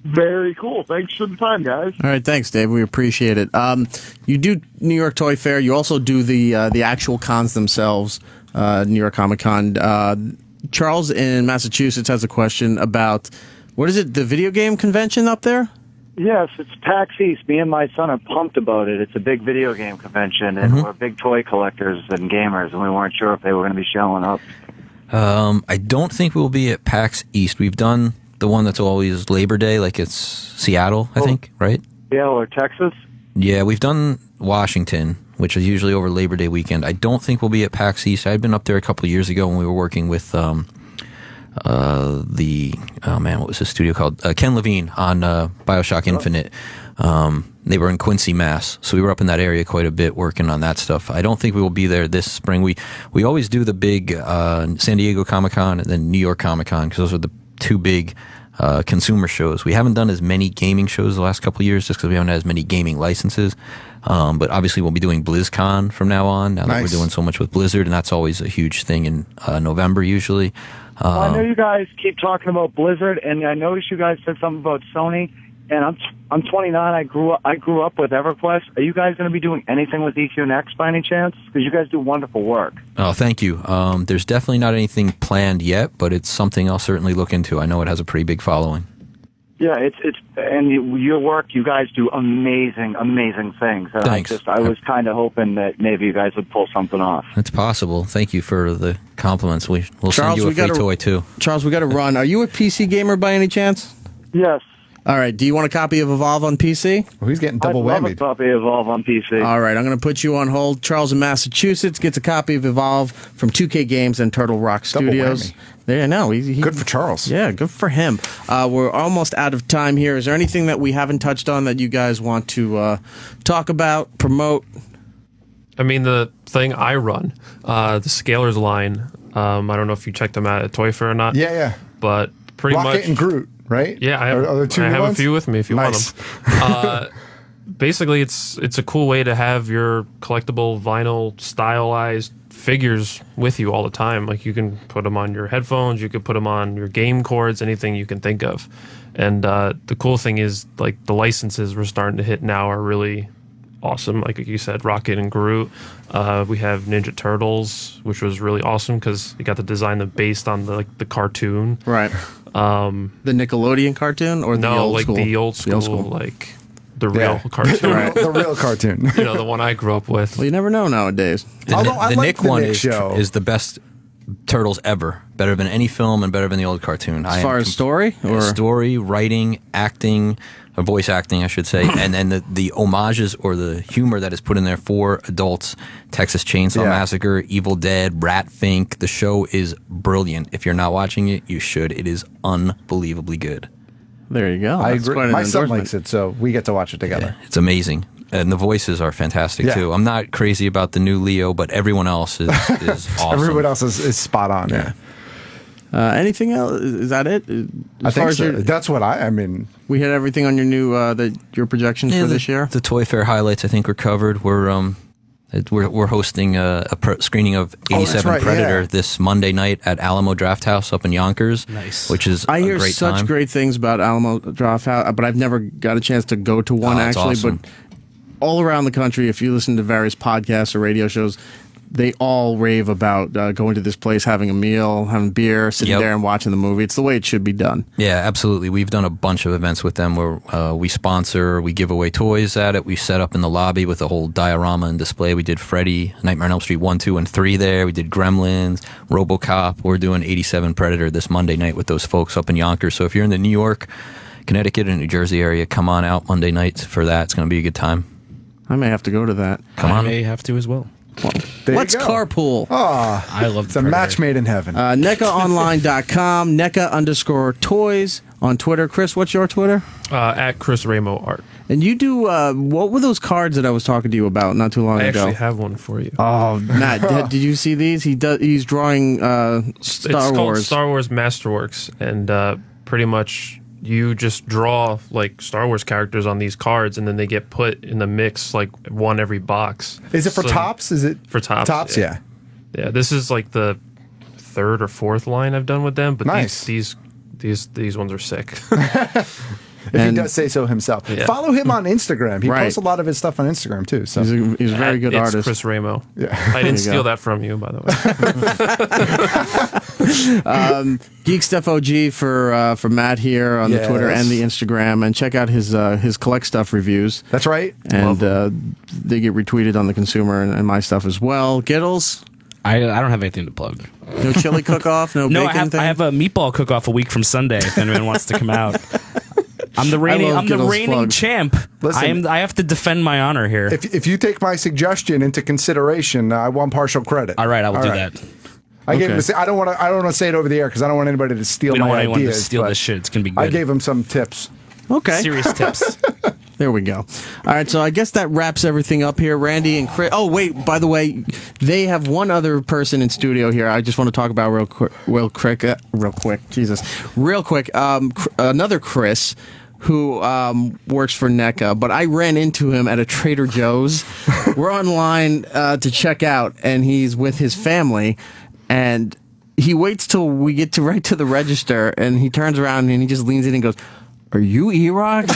Very cool. Thanks for the time, guys. All right, thanks, Dave. We appreciate it. You do New York Toy Fair. You also do the actual cons themselves, New York Comic Con. Charles in Massachusetts has a question about, what is it, the video game convention up there? Yes, it's PAX East. Me and my son are pumped about it. It's a big video game convention, and we're big toy collectors and gamers, and we weren't sure if they were going to be showing up. I don't think we'll be at PAX East. We've done the one that's always Labor Day, like it's Seattle, I think, right? Yeah, or Texas? Yeah, we've done Washington, which is usually over Labor Day weekend. I don't think we'll be at PAX East. I'd been up there a couple of years ago when we were working with what was his studio called? Ken Levine on BioShock Infinite. They were in Quincy, Mass. So we were up in that area quite a bit working on that stuff. I don't think we will be there this spring. We always do the big San Diego Comic-Con and then New York Comic-Con because those are the 2 big consumer shows. We haven't done as many gaming shows the last couple of years just because we haven't had as many gaming licenses. But obviously we'll be doing BlizzCon from now on, now that we're doing so much with Blizzard, and that's always a huge thing in November usually. Well, I know you guys keep talking about Blizzard, and I noticed you guys said something about Sony. And I'm 29. I grew up with EverQuest. Are you guys going to be doing anything with EQ Next by any chance? Because you guys do wonderful work. Oh, thank you. There's definitely not anything planned yet, but it's something I'll certainly look into. I know it has a pretty big following. Yeah, it's your work. You guys do amazing things. Thanks. I was kind of hoping that maybe you guys would pull something off. It's possible. Thank you for the compliments. We'll send you a free toy too. Charles, we got to run. Are you a PC gamer by any chance? Yes. All right. Do you want a copy of Evolve on PC? Well, he's getting double I'd whammy. love a copy of Evolve on PC. All right. I'm going to put you on hold. Charles in Massachusetts gets a copy of Evolve from 2K Games and Turtle Rock Studios. There, no, he good for Charles. Yeah, good for him. We're almost out of time here. Is there anything that we haven't touched on that you guys want to talk about, promote? I mean, the thing I run, the Scalers line, I don't know if you checked them out at Toy Fair or not. Yeah. But pretty Rocket much. and Groot, right? Yeah, I have, are there two I new have ones? a few with me if you Nice. want them. Basically, it's a cool way to have your collectible vinyl stylized figures with you all the time. Like, you can put them on your headphones, you could put them on your game cords, anything you can think of. And the cool thing is, like, the licenses we're starting to hit now are really awesome. Like you said, Rocket and Groot. We have Ninja Turtles, which was really awesome because you got to design them based on the cartoon. Right. The Nickelodeon cartoon or the old school? The old school, like the real cartoon. Right. The real cartoon. You know, the one I grew up with. Well, you never know nowadays. The Nick one is the best Turtles ever. Better than any film and better than the old cartoon. As far as story? Or? Story, writing, acting, or voice acting, I should say, and then the homages or the humor that is put in there for adults. Texas Chainsaw Massacre, Evil Dead, Rat Fink. The show is brilliant. If you're not watching it, you should. It is unbelievably good. There you go. I That's agree. quite an My son endorsement. likes it, so we get to watch it together. It's amazing. And the voices are fantastic, too. I'm not crazy about the new Leo, but everyone else is awesome. Everyone else is spot on. Yeah. Anything else? Is that it? I think so. That's what I mean. We had everything on your new your projections for this year. The Toy Fair highlights, I think, were covered. We're hosting a screening of 87 Predator this Monday night at Alamo Draft House up in Yonkers. Nice. Which is I hear great such time. great things about Alamo Draft House, but I've never got a chance to go to one it's actually. awesome. But all around the country, if you listen to various podcasts or radio shows, they all rave about going to this place, having a meal, having beer, sitting there and watching the movie. It's the way it should be done. Yeah, absolutely. We've done a bunch of events with them where we sponsor, we give away toys at it. We set up in the lobby with a whole diorama and display. We did Freddy, Nightmare on Elm Street 1, 2, and 3 there. We did Gremlins, RoboCop. We're doing 87 Predator this Monday night with those folks up in Yonkers. So if you're in the New York, Connecticut, and New Jersey area, come on out Monday night for that. It's going to be a good time. I may have to go to that. Come on. I may have to as well. Let's carpool. Oh, I love it's a match made in heaven. NECAonline.com, NECA_toys on Twitter. Chris, what's your Twitter? At Chris Ramo Art. And you do, what were those cards that I was talking to you about not too long I ago? actually have one for you. Oh, Matt, did you see these? He's drawing Star It's called Wars. Star Wars Masterworks, and pretty much you just draw like Star Wars characters on these cards, and then they get put in the mix, like one every box. Is it for Topps? Is it for Topps? Topps, yeah. Yeah, this is like the third or fourth line I've done with them, but Nice. these ones are sick. If he does say so himself. Yeah. Follow him on Instagram. He Right. posts a lot of his stuff on Instagram too. So He's a very good It's artist. Chris Ramo. Yeah. I didn't you steal go. that from you, by the way. Geek Stuff OG for Matt here on the Yes. Twitter and the Instagram, and check out his collect stuff reviews. That's right. And they get retweeted on the consumer and my stuff as well. Gittles, I don't have anything to plug. no chili cook-off, no No, bacon thing. I have a meatball cook-off a week from Sunday. If anyone wants to come out, I'm the reigning plugs. champ. Listen, I have to defend my honor here. If you take my suggestion into consideration, I want partial credit. All right, I will do right. that. I gave him. I don't want to say it over the air because I don't want anybody to steal We don't my want anyone to ideas. steal but this shit. It's gonna be good. I gave him some tips. Okay. Serious tips. There we go. All right, so I guess that wraps everything up here. Randy and Chris. Oh, wait, by the way, they have one other person in studio here I just want to talk about real quick. Jesus. Real quick. Another Chris who works for NECA, but I ran into him at a Trader Joe's. We're online to check out, and he's with his family, and he waits till we get right to the register, and he turns around and he just leans in and goes, "Are you E-Rock?"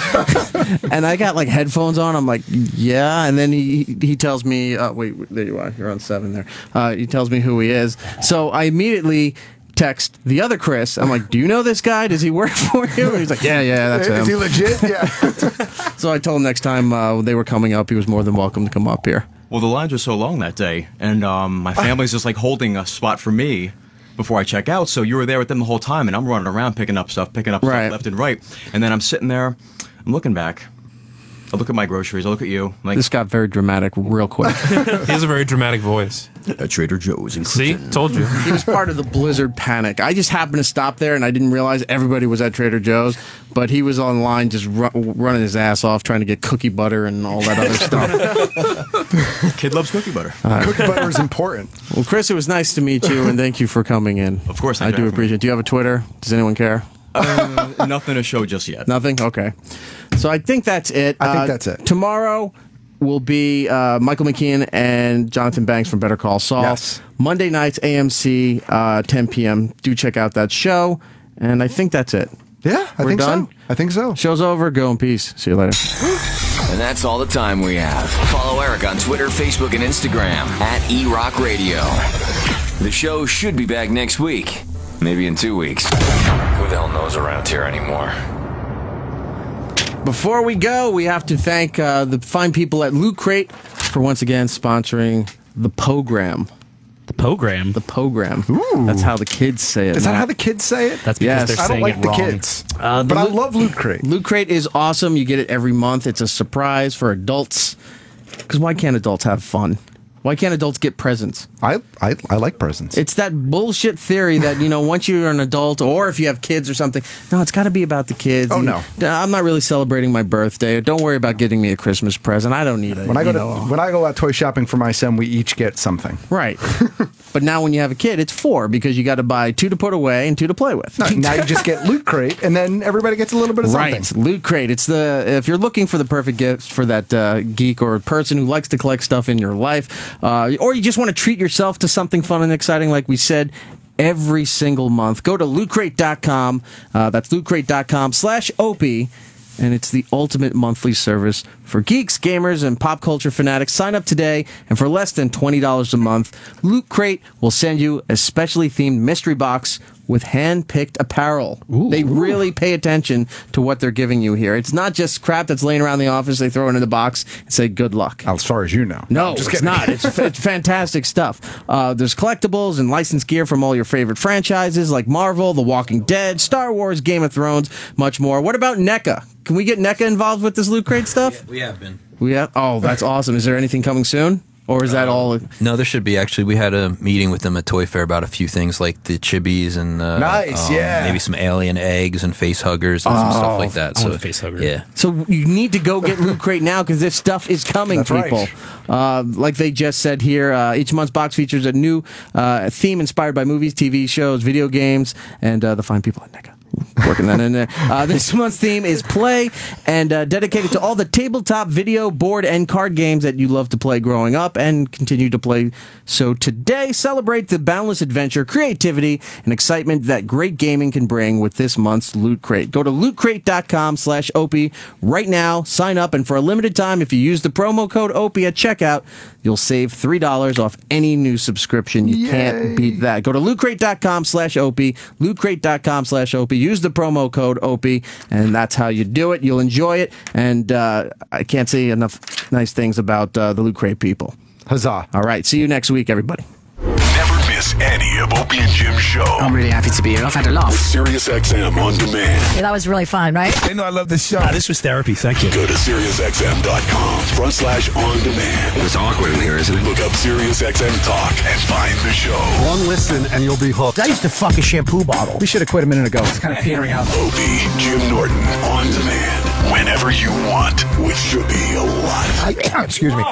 And I got like headphones on. I'm like, yeah. And then he tells me, wait, there you are. You're on 7 there. He tells me who he is. So I immediately text the other Chris. I'm like, do you know this guy? Does he work for you? And he's like, yeah, that's him. Is he legit? Yeah. So I told him next time they were coming up, he was more than welcome to come up here. Well, the lines were so long that day, and my family's just like holding a spot for me before I check out. So you were there with them the whole time, and I'm running around picking up stuff Right. left and right. And then I'm sitting there, I'm looking back. I look at my groceries. I look at you. Like, This got very dramatic real quick. He has a very dramatic voice. at Trader Joe's. See? Told you. He was part of the Blizzard panic. I just happened to stop there, and I didn't realize everybody was at Trader Joe's, but he was online just running his ass off trying to get cookie butter and all that other stuff. Kid loves cookie butter. Cookie butter is important. Well, Chris, it was nice to meet you, and thank you for coming in. Of course, I do appreciate it. Do you have a Twitter? Does anyone care? Nothing to show just yet. Nothing? Okay. So I think that's it. I think that's it. Tomorrow will be Michael McKean and Jonathan Banks from Better Call Saul. Yes. Monday nights, AMC, 10 p.m. Do check out that show. And I think that's it. Yeah, I We're think done? so. I think so. Show's over. Go in peace. See you later. And that's all the time we have. Follow Erik on Twitter, Facebook, and Instagram at eRockRadio. The show should be back next week. Maybe in 2 weeks. Who the hell knows around here anymore? Before we go, we have to thank the fine people at Loot Crate for once again sponsoring the program. The program? The program. Ooh. That's how the kids say it. Is that how the kids say it? That's because Yes. they're I don't saying like it the wrong. kids. But I love Loot Crate. Loot Crate is awesome. You get it every month. It's a surprise for adults. Because why can't adults have fun? Why can't adults get presents? I like presents. It's that bullshit theory that, once you're an adult or if you have kids or something, no, it's got to be about the kids. Oh, no. I'm not really celebrating my birthday. Don't worry about getting me a Christmas present. I don't need it. When I go out toy shopping for my son, we each get something. Right. But now when you have a kid, it's 4 because you got to buy 2 to put away and 2 to play with. No, now you just get Loot Crate, and then everybody gets a little bit of something. Right, Loot Crate. It's if you're looking for the perfect gift for that geek or person who likes to collect stuff in your life, or you just want to treat yourself to something fun and exciting, like we said, every single month, go to lootcrate.com. That's lootcrate.com/OP. And it's the ultimate monthly service for geeks, gamers, and pop culture fanatics. Sign up today, and for less than $20 a month, Loot Crate will send you a specially themed mystery box with hand-picked apparel. They really pay attention to what they're giving you here. It's not just crap that's laying around the office. They throw it in the box and say, good luck. As far as you know. No, Just it's kidding. not. It's fantastic stuff. There's collectibles and licensed gear from all your favorite franchises like Marvel, The Walking Dead, Star Wars, Game of Thrones, much more. What about NECA? Can we get NECA involved with this Loot Crate stuff? We have been. Oh, that's awesome. Is there anything coming soon? Or is that all? No, there should be, actually. We had a meeting with them at Toy Fair about a few things like the chibis and Nice, yeah. maybe some alien eggs and face huggers and some stuff like that. I want a face hugger. Yeah. So you need to go get Loot Crate now because this stuff is coming, That's people. Like they just said here, each month's box features a new theme inspired by movies, TV shows, video games, and the fine people at NECA. Working that in there. This month's theme is play, and dedicated to all the tabletop, video, board, and card games that you love to play growing up and continue to play. So today, celebrate the boundless adventure, creativity, and excitement that great gaming can bring with this month's Loot Crate. Go to lootcrate.com/OP right now. Sign up, and for a limited time, if you use the promo code OP at checkout, you'll save $3 off any new subscription. You can't beat that. Go to lootcrate.com/OP, lootcrate.com/OP. Use the promo code OP, and that's how you do it. You'll enjoy it, and I can't say enough nice things about the Loot Crate people. Huzzah. All right, see you next week, everybody. Never miss any of Opie and Jim's show. I'm really happy to be here. I've had a laugh. With SiriusXM On Demand. Yeah, that was really fun, right? They know I love this show. This was therapy. Thank you. Go to SiriusXM.com/on demand. It's awkward in here, isn't it? Look up SiriusXM Talk and find the show. One listen and you'll be hooked. I used to fuck a shampoo bottle. We should have quit a minute ago. It's kind of petering out. Opie, Jim Norton, On Demand. Whenever you want, which should be a lot. Excuse me.